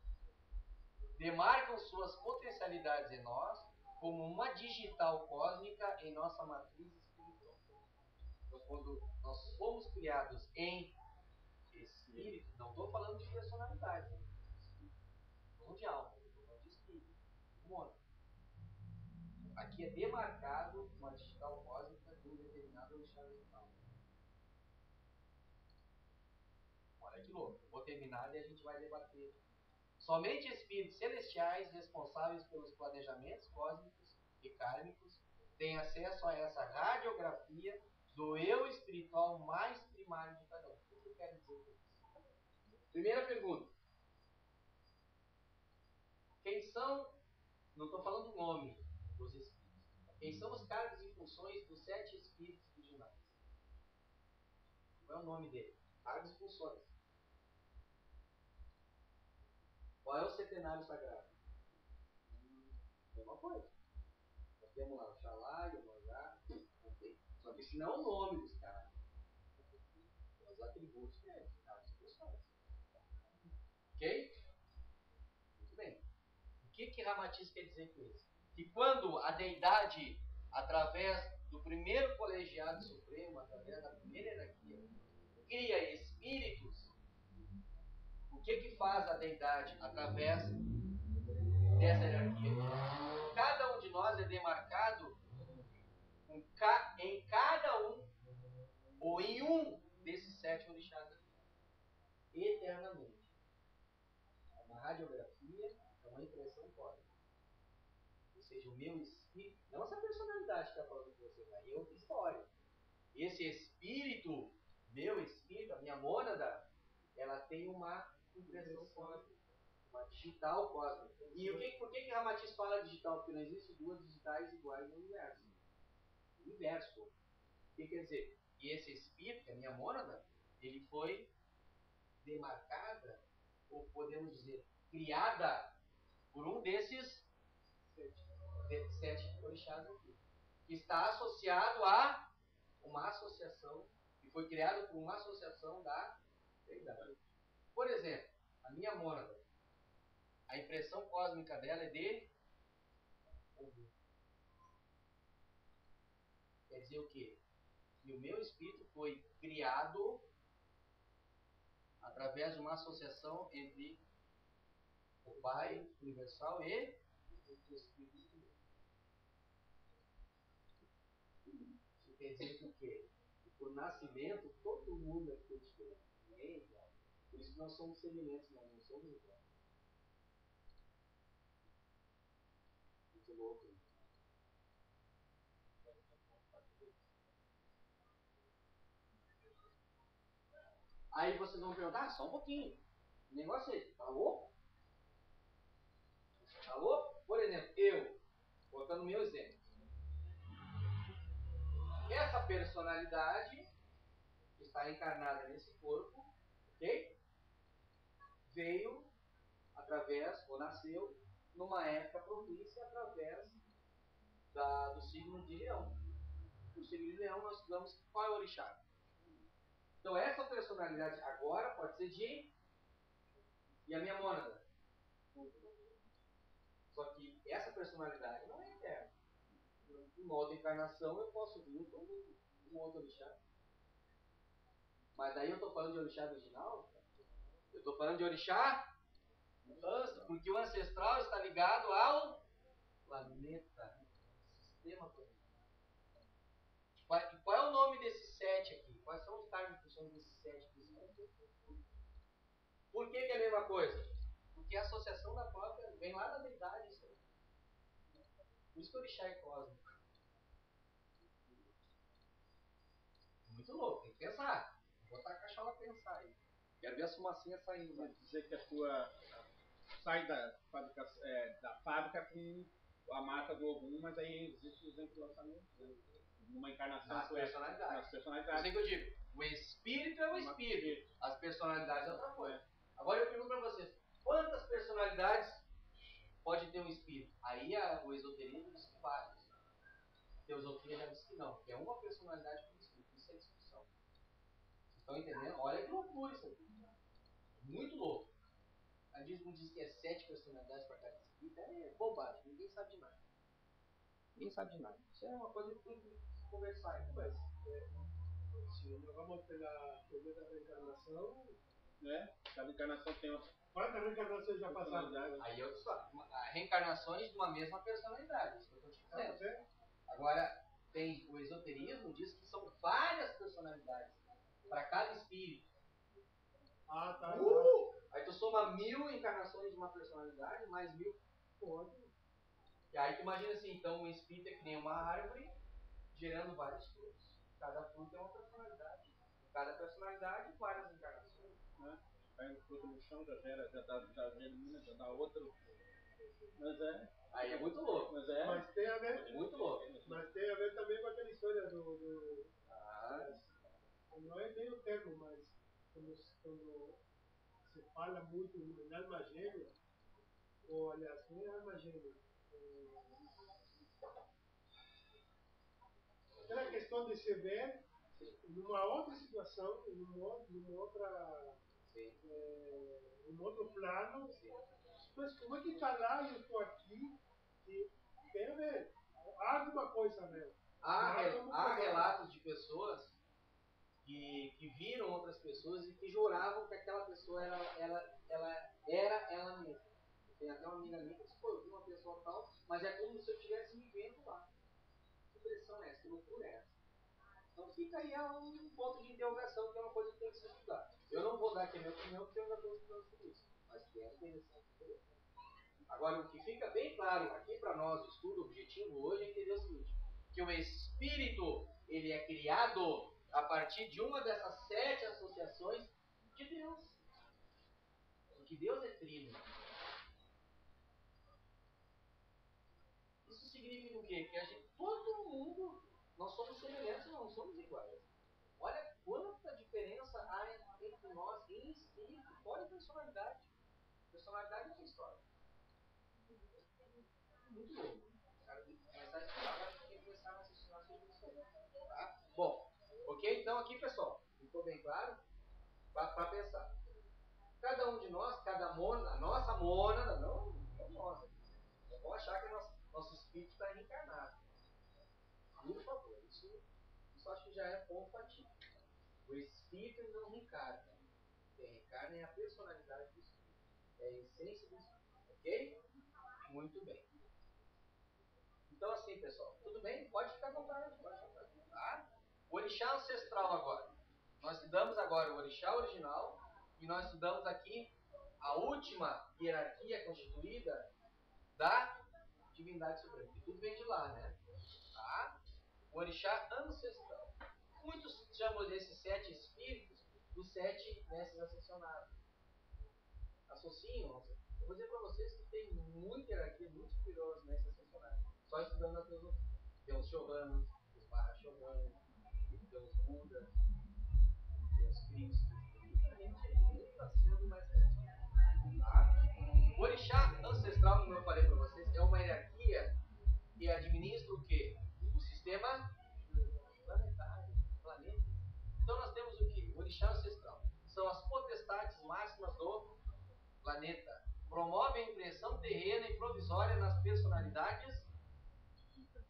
Demarcam suas potencialidades em nós como uma digital cósmica em nossa matriz espiritual. Então, quando nós fomos criados em espírito, não estou falando de personalidade, estou falando de alma, estou falando de espírito, de mono. Aqui é demarcado uma digital cósmica de um determinado orixá mental. Olha que louco. Vou terminar e a gente vai debater. Somente espíritos celestiais responsáveis pelos planejamentos cósmicos e kármicos têm acesso a essa radiografia do eu espiritual mais primário de cada um. O que eu quero dizer com isso? Primeira pergunta. Quem são, não estou falando o nome dos espíritos, quem são os cargos e funções dos 7 espíritos originais? Qual é o nome dele? Cargos e funções. Qual é o centenário sagrado? Mesma coisa. Nós temos lá o Xalá, o Mangá, okay. Só que esse não é o nome dos caras. Os atributos deles, cargos e funções. Ok? Muito bem. O que Ramatiz quer dizer com isso? Que quando a deidade, através do primeiro colegiado supremo, através da primeira hierarquia, cria espíritos, o que faz a deidade através dessa hierarquia? Cada um de nós é demarcado em cada um, ou em um desses 7 orixás aqui, eternamente. É uma radiografia, é uma impressão cósmica. Ou seja, o meu espírito, não essa personalidade que está falando com você, aí é outra história. Esse espírito, meu espírito, a minha mônada, ela tem uma impressão cósmica, uma digital cósmica. E por que Ramatiz fala digital? Porque não existe 2 digitais iguais no universo. Universo. O que quer dizer? E esse espírito, que é a minha mônada, ele foi demarcada, ou podemos dizer, criada por um desses 7 orixás aqui, que está associado a uma associação, que foi criado por uma associação da deidade. Por exemplo, a minha mônada, a impressão cósmica dela é de ouvir. Quer dizer o quê? Que o meu espírito foi criado através de uma associação entre o Pai Universal e o Espírito de Deus. Isso quer dizer que o quê? Que por nascimento, todo mundo é diferente. Ninguém é igual. Por isso que nós somos semelhantes, nós não somos iguais. Muito louco, né? Aí vocês vão perguntar, só um pouquinho. O negócio é esse, tá louco? Tá louco? Por exemplo, eu, botando meu exemplo. Essa personalidade que está encarnada nesse corpo, ok? Veio através, ou nasceu, numa época propícia através do signo de Leão. No signo de Leão nós estudamos qual é o orixá. Então essa personalidade agora pode ser de... E a minha mônada? Só que essa personalidade não é eterna. Numa outra encarnação eu posso vir como um outro orixá. Mas daí eu estou falando de orixá original? Eu estou falando de orixá, porque o ancestral está ligado ao planeta, sistema planetário. Qual é o nome desses 7 aqui? Quais são os cargos e funções desses 7 principais? Por que é a mesma coisa? Porque a associação da própria vem lá da deidade. Isso aí. Por isso que o orixá é cósmico. Muito louco, tem que pensar. Vou botar a cachola a pensar aí. Quero ver as fumacinhas saindo. Quer dizer que a tua sai da fábrica com a marca do Ogum, mas aí existe o exemplo do lançamento. Numa encarnação Nas personalidades. Nas personalidades. Assim que eu digo, o espírito é o espírito. As personalidades é outra coisa. Agora eu pergunto para vocês, quantas personalidades pode ter um espírito? Aí o esoterismo diz que vários. A teosofia já diz que não, que é uma personalidade por espírito. Isso é discussão. Vocês estão entendendo? Olha que loucura isso aqui. Muito louco. Aí diz, Espiritismo diz que é 7 personalidades para cada espírito, é bobagem, ninguém sabe de nada. Ninguém sabe de nada. Isso é uma coisa que tem que conversar. Mas, se nós vamos pela teoria da reencarnação, né? Cada encarnação tem uma quantas reencarnações já passaram? Aí eu só, reencarnações de uma mesma personalidade, isso que eu estou te Tá dizendo. certo? Agora, tem o esoterismo diz que são várias personalidades para cada espírito. Ah, tá. Aí tu soma 1000 encarnações de uma personalidade, mais 1000. Pode. E aí tu imagina assim, então um espírito é que nem uma árvore, gerando vários frutos. Cada fruto é uma personalidade. Cada personalidade, várias encarnações. né? Cai um fruto no chão, já germina, já dá outro. Mas é. Aí é muito louco. Mas é. Mas tem a ver, Muito louco. mas tem a ver também com aquela história Ah, não é nem o termo, mas quando se fala muito em alma gêmea, ou aliás, nem alma gêmea, aquela questão de se ver numa outra situação, num outro plano, mas como é que está lá e eu estou aqui? E tem a ver, há alguma coisa a ver. há relatos de pessoas que viram outras pessoas e que juravam que aquela pessoa era ela mesma. Tem até uma amiga minha que disse, pô, eu vi uma pessoa tal, mas é como se eu estivesse me vendo lá. Que impressão é essa? Que loucura é essa? Então fica aí um ponto de interrogação, que é uma coisa que tem que se estudar. Eu não vou dar aqui a minha opinião, porque eu já estou estudando sobre isso. Mas que é interessante. Agora, o que fica bem claro aqui para nós, o estudo objetivo hoje, é entender o seguinte, que o espírito, ele é criado a partir de uma dessas 7 associações de Deus. Porque Deus é trino. Isso significa o quê? Que todo mundo, nós somos semelhantes, não somos iguais. Olha quanta diferença há entre nós em espírito, fora personalidade. Personalidade é uma história. Muito louco. O cara tem que começar a estudar, vai ter que começar a raciocinar sobre isso aí. Tá? Bom, ok? Então aqui, pessoal, ficou bem claro? Para pensar. Cada um de nós, cada mônada, a nossa mônada, não nós. Não vão achar que nosso espírito está reencarnado. Por favor, isso acho que já é ponto fatídico. O espírito não reencarna. Quem reencarna é a personalidade do espírito. É a essência do espírito. Ok? Muito bem. Então assim, pessoal, tudo bem? Pode ficar à vontade. Tá? O orixá ancestral agora. Nós estudamos agora o orixá original e nós estudamos aqui a última hierarquia constituída da divindade suprema. E tudo vem de lá, né? Tá? O orixá ancestral. Muitos chamam desses 7 espíritos dos 7 mestres ascensionados. Associam. Eu vou dizer para vocês que tem muita hierarquia muito superior aos mestres ascensionados. Só estudando a filosofia. Tem os Shohanas, os Mahashohanas, tem os Budas, tem os Cristos. A gente está sendo mais o orixá ancestral, como eu falei para vocês, é uma hierarquia que administra o quê? O sistema planetário, planeta. Então nós temos o quê? O orixá ancestral. São as potestades máximas do planeta. Promovem a impressão terrena e provisória nas personalidades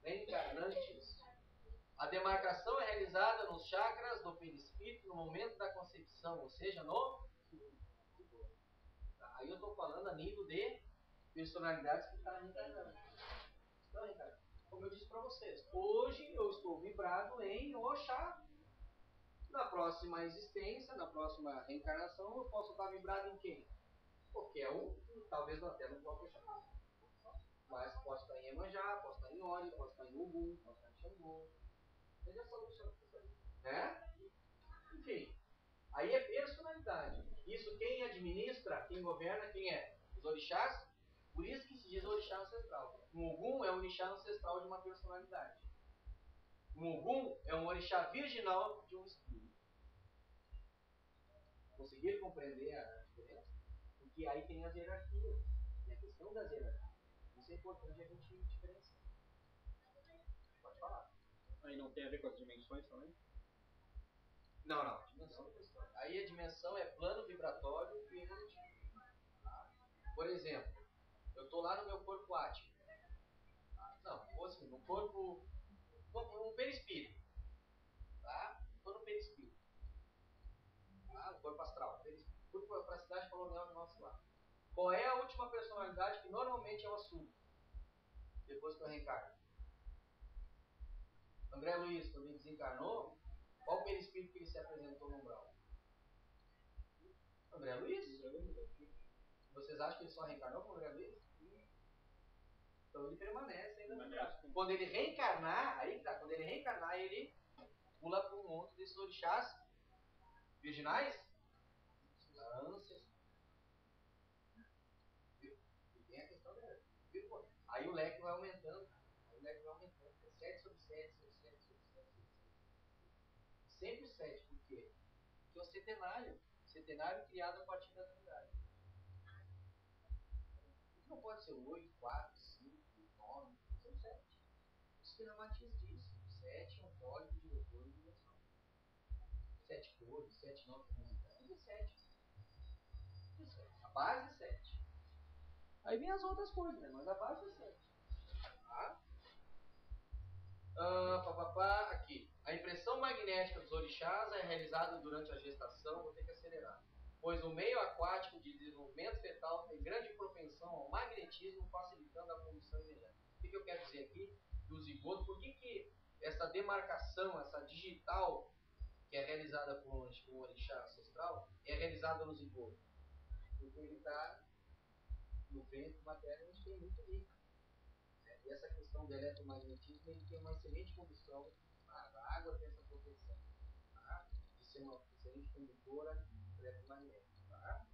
reencarnantes. A demarcação é realizada nos chakras do perispírito no momento da concepção, ou seja, no... Aí eu estou falando a nível de personalidades que estão reencarnando. Como eu disse para vocês, hoje eu estou vibrado em Oxá. Na próxima existência, na próxima reencarnação, eu posso estar vibrado em quem? Qualquer um, talvez até no próprio Oxá. Mas posso estar em Iemanjá, posso estar em Ori, posso estar em Ogum, posso estar em Xangô. Veja só isso aí. Né? Enfim, aí é personalidade. Isso quem administra, quem governa, quem é? Os orixás. Por isso que se diz orixá ancestral. Um Ogum é um orixá ancestral de uma personalidade. Um Ogum é um orixá virginal de um espírito. Conseguiram compreender a diferença? Porque aí tem as hierarquias. E a questão das hierarquias. Isso é importante a gente diferenciar. Pode falar. Aí não tem a ver com as dimensões também? Não. Dimensão. Aí a dimensão é plano vibratório e evolutivo. Tá? Por exemplo, eu estou lá no meu corpo ático. Não, ou assim, no corpo... no perispírito. Tá? Estou no perispírito. Tá? No corpo astral. Fui para a cidade colonial do nosso lado. Qual é a última personalidade que normalmente eu assumo? Depois que eu reencarno? André Luiz, quando ele desencarnou, qual o perispírito que ele se apresentou no umbral? André Luiz. Vocês acham que ele só reencarnou com o André Luiz? Então ele permanece ainda no umbral. Quando ele reencarnar, aí tá, quando ele reencarnar, ele pula para um outro desses orixás virginais? Ânsias. E tem a questão dela. Aí o leque vai aumentando. Aí o leque vai aumentando. 7 sobre 7, sobre 7, sobre 7, sobre 7. Sempre 7, por quê? Porque é o centenário. Centenário criado a partir da Trindade. Não pode ser 8, 4, 5, 9, são 7. Os Kinamatias diz. 7 é um código de doutor e dimensão. 7 cores, 7 notas musicais, é 7. A base é 7. Aí vem as outras coisas, né? Mas a base é 7. Tá? Aqui. A impressão magnética dos orixás é realizada durante a gestação. Vou ter que acelerar. Pois o meio aquático de desenvolvimento fetal tem grande propensão ao magnetismo, facilitando a condução energética. O que eu quero dizer aqui do zigoto? Por que essa demarcação, essa digital que é realizada por um orixá ancestral, é realizada no zigoto? Porque ele está no ventre de matéria onde tem muito líquido. E essa questão do eletromagnetismo, ele tem uma excelente condução. A água tem essa proteção, tá? De ser uma excelente condutora eletromagnética. Tá?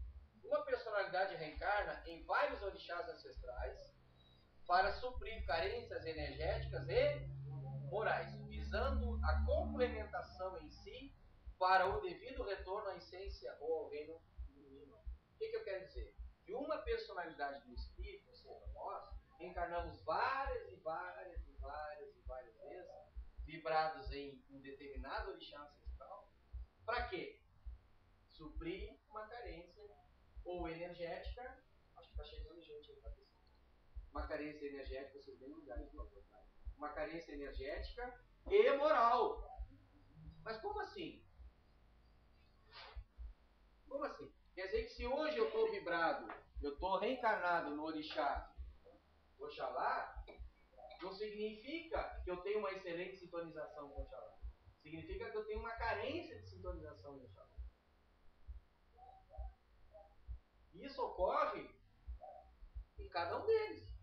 Uma personalidade reencarna em vários orixás ancestrais para suprir carências energéticas e morais, visando a complementação em si para o devido retorno à essência ou ao reino divino. O que eu quero dizer? Que uma personalidade do espírito, ou seja, nós, reencarnamos várias vezes, vibrados em um determinado orixá ancestral, para quê? Suprir uma carência ou energética, acho que está chegando gente aí, tá? Uma carência energética, vocês bem ligados, uma carência energética e moral. Mas como assim? Como assim? Quer dizer que se hoje eu estou vibrado, eu estou reencarnado no orixá Oxalá, não significa que eu tenho uma excelente sintonização com Oxalá. Significa que eu tenho uma carência de sintonização com Oxalá. E isso ocorre em cada um deles.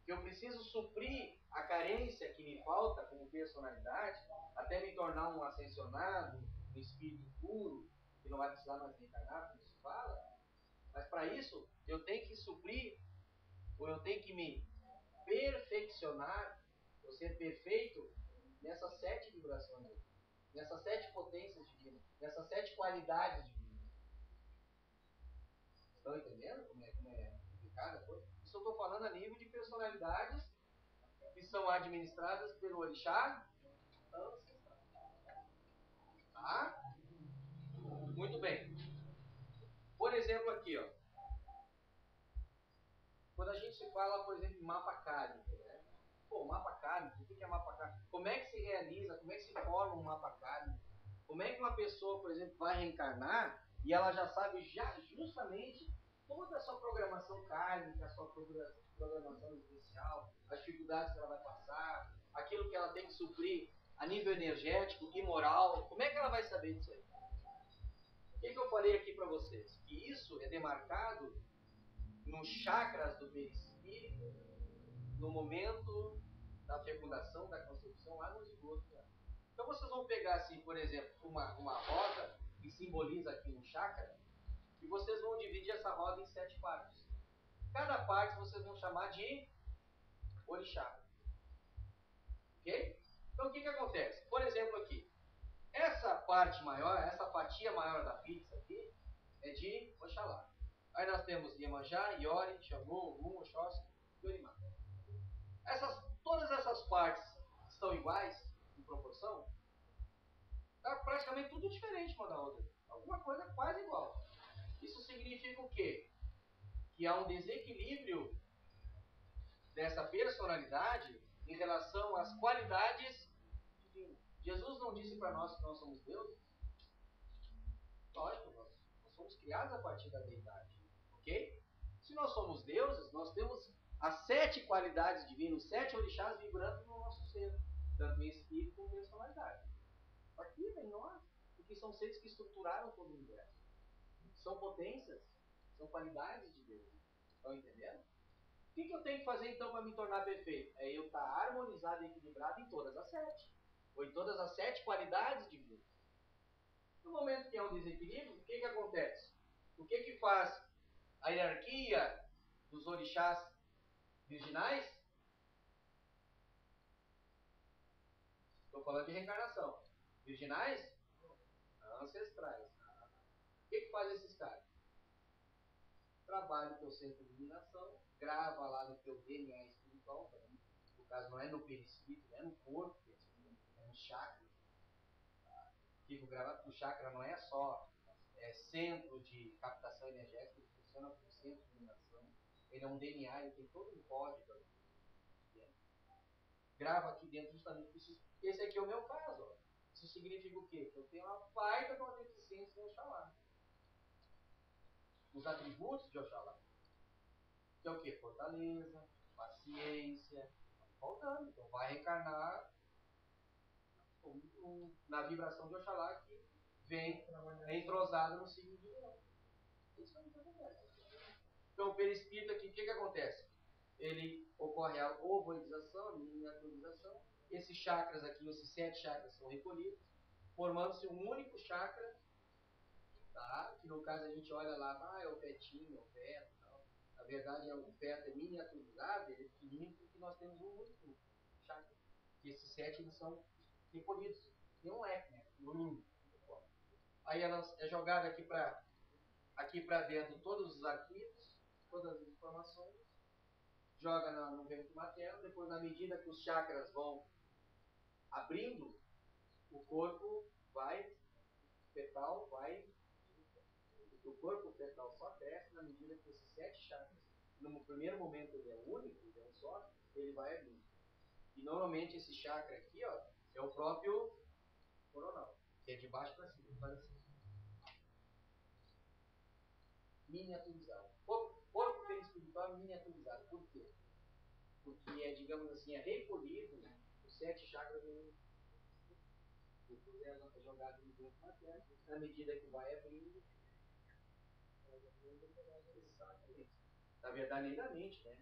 Que eu preciso suprir a carência que me falta como personalidade, até me tornar um ascensionado, um espírito puro, que não vai precisar mais reencarnar, como se fala. Mas para isso, eu tenho que suprir, ou eu tenho que me perfeccionar, ou ser perfeito nessas 7 vibrações, nessas 7 potências divinas, nessas 7 qualidades divinas. Estão entendendo como é complicada a coisa? Isso eu estou falando a nível de personalidades que são administradas pelo orixá ancestral. Tá? Muito bem. Por exemplo aqui, ó. Quando a gente fala, por exemplo, em mapa kármico, né? Pô, mapa kármico, o que é mapa kármico? Como é que se realiza, como é que se forma um mapa kármico? Como é que uma pessoa, por exemplo, vai reencarnar e ela já sabe justamente toda a sua programação kármica, a sua programação existencial, as dificuldades que ela vai passar, aquilo que ela tem que suprir a nível energético e moral. Como é que ela vai saber disso aí? O que eu falei aqui para vocês? Que isso é demarcado nos chakras do perispírito, no momento da fecundação, da concepção, lá no zigoto. Então vocês vão pegar, assim, por exemplo, uma roda que simboliza aqui um chakra, e vocês vão dividir essa roda em 7 partes. Cada parte vocês vão chamar de orixá. Ok? Então o que acontece? Por exemplo aqui, essa parte maior, essa fatia maior da pizza aqui, é de Oxalá. Aí nós temos Iemanjá, Iori, Xangô, Ogum, Oxóssi e Orimá. Todas essas partes estão iguais em proporção? Tá praticamente tudo diferente uma da outra. Alguma coisa quase igual. Isso significa o quê? que há um desequilíbrio dessa personalidade em relação às qualidades divinas. Jesus não disse para nós que nós somos deuses? Lógico, nós somos criados a partir da deidade. Ok? Se nós somos deuses, nós temos as 7 qualidades divinas, 7 orixás vibrando no nosso ser, tanto em espírito como em personalidade. Aqui vem nós, porque são seres que estruturaram todo o universo. São potências, são qualidades de Deus. Estão entendendo? O que eu tenho que fazer então para me tornar perfeito? É eu estar harmonizado e equilibrado em todas as 7. Ou em todas as 7 qualidades divinas. No momento que há um desequilíbrio, o que acontece? O que faz a hierarquia dos orixás virginais? Estou falando de reencarnação. Virginais? Ancestrais. O que faz esses caras? Trabalha o teu centro de iluminação, grava lá no teu DNA espiritual, no caso não é no perispírito, não é no corpo, é no chakra. Fico gravado, o chakra não é só centro de captação energética, ele funciona como centro de iluminação. Ele é um DNA, ele tem todo um código ali. Grava aqui dentro justamente isso. Esse aqui é o meu caso. Ó. Isso significa o quê? Que eu tenho uma baita de uma deficiência em Oxalá. Os atributos de Oxalá. Que é o quê? Fortaleza, paciência. Faltando. Então vai reencarnar na vibração de Oxalá que vem entrosada no signo de Leão. Isso é o que acontece. Então o perispírito aqui, o que acontece? Ele ocorre a ovoidização, a miniaturização. Esses chakras aqui, esses 7 chakras são recolhidos, formando-se um único chakra, tá? Que no caso a gente olha lá, é o fetinho, é o feto, tal. Na verdade, o feto é miniaturizado, ele é pequenininho porque nós temos um único chakra. Que esses 7 eles são recolhidos. Tem um leque, né? No mínimo. Aí ela é jogada aqui para dentro todos os arquivos, todas as informações, joga no ventre materno, depois na medida que os chakras vão abrindo, o corpo fetal o corpo fetal só cresce na medida que esses 7 chakras, no primeiro momento ele é único, ele é um só, ele vai abrindo. E normalmente esse chakra aqui, ó, é o próprio coronal, que é de baixo para cima, faz assim. Miniaturizado. Corpo perispiritual miniaturizado. Por quê? Porque é, digamos assim, é recolhido os 7 chakras do depois é jogado no ventre materno, na medida que vai abrindo, na verdade nem da mente, né?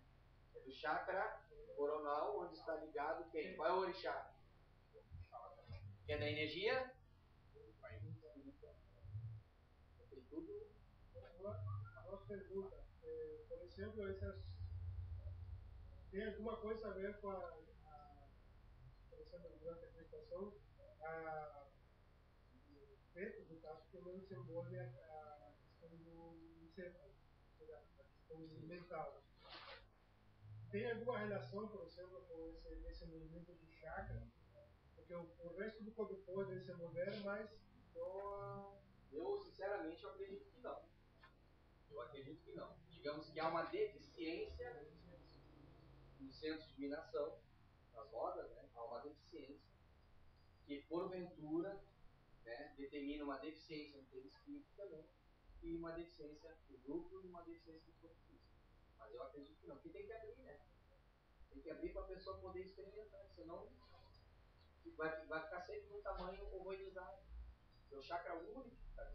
É do chakra coronal, onde está ligado quem? Qual é o orixá? Que é da energia? Tem tudo. Uma pergunta. Por exemplo, tem alguma coisa a ver com por exemplo, durante a meditação, feto, no caso, que não desenvolve a questão do encéfalo, a questão mental. Tem alguma relação, por exemplo, com esse movimento do chakra? Porque o resto do corpo pode se mover, mas eu sinceramente eu acredito que não. Eu acredito que não. Digamos que há uma deficiência no centro de iluminação, nas rodas, né? Há uma deficiência que porventura, né, determina uma deficiência no perispírito também e uma deficiência no núcleo e uma deficiência no corpo físico. Mas eu acredito que não, porque tem que abrir, né? Tem que abrir para a pessoa poder experimentar, senão vai ficar sempre no tamanho ovoidizado. É o chakra único. Tá?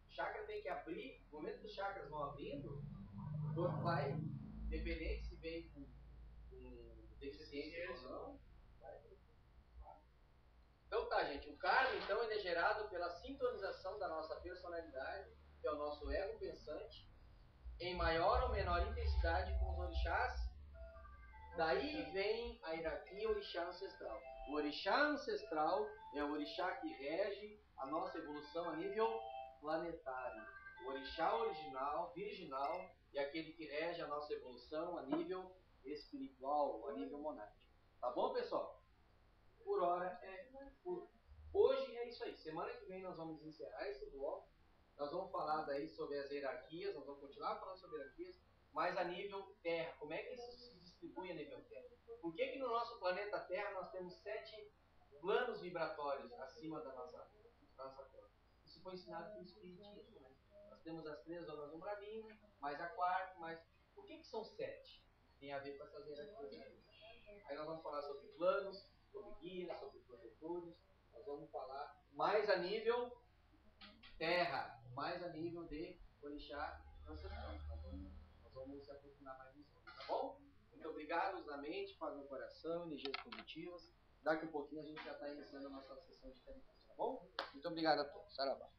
O chakra tem que abrir, no momento que os chakras vão abrindo, o corpo vai, independente se vem com deficiência ou não, vai. Então tá, gente, o karma então ele é gerado pela sintonização da nossa personalidade, que é o nosso ego pensante, em maior ou menor intensidade com os orixás. Daí vem a hierarquia orixá ancestral. O orixá ancestral é o orixá que rege a nossa evolução a nível planetário. O orixá original, virginal, é aquele que rege a nossa evolução a nível espiritual, a nível monástico. Tá bom, pessoal? Por hora hoje é isso aí. Semana que vem nós vamos encerrar esse bloco. Nós vamos falar daí sobre as hierarquias, nós vamos continuar falando sobre hierarquias. mas a nível Terra. Como é que isso se distribui a nível Terra? Por que no nosso planeta Terra nós temos 7 planos vibratórios acima da nossa Terra? Isso foi ensinado pelo Espiritismo, né? Nós temos as 3 zonas umbralinas, mais a quarta, mais... Por que são 7? Tem a ver com essas hierarquias. Aí nós vamos falar sobre planos, sobre guias, sobre protetores. Nós vamos falar mais a nível Terra, mais a nível de orixá ancestral. Nós vamos se aprofundar mais nisso, tá bom? Muito obrigado, usa a mente, paz no coração, energias positivas. Daqui a pouquinho a gente já está iniciando a nossa sessão de terapia, tá bom? Muito obrigado a todos. Saravá.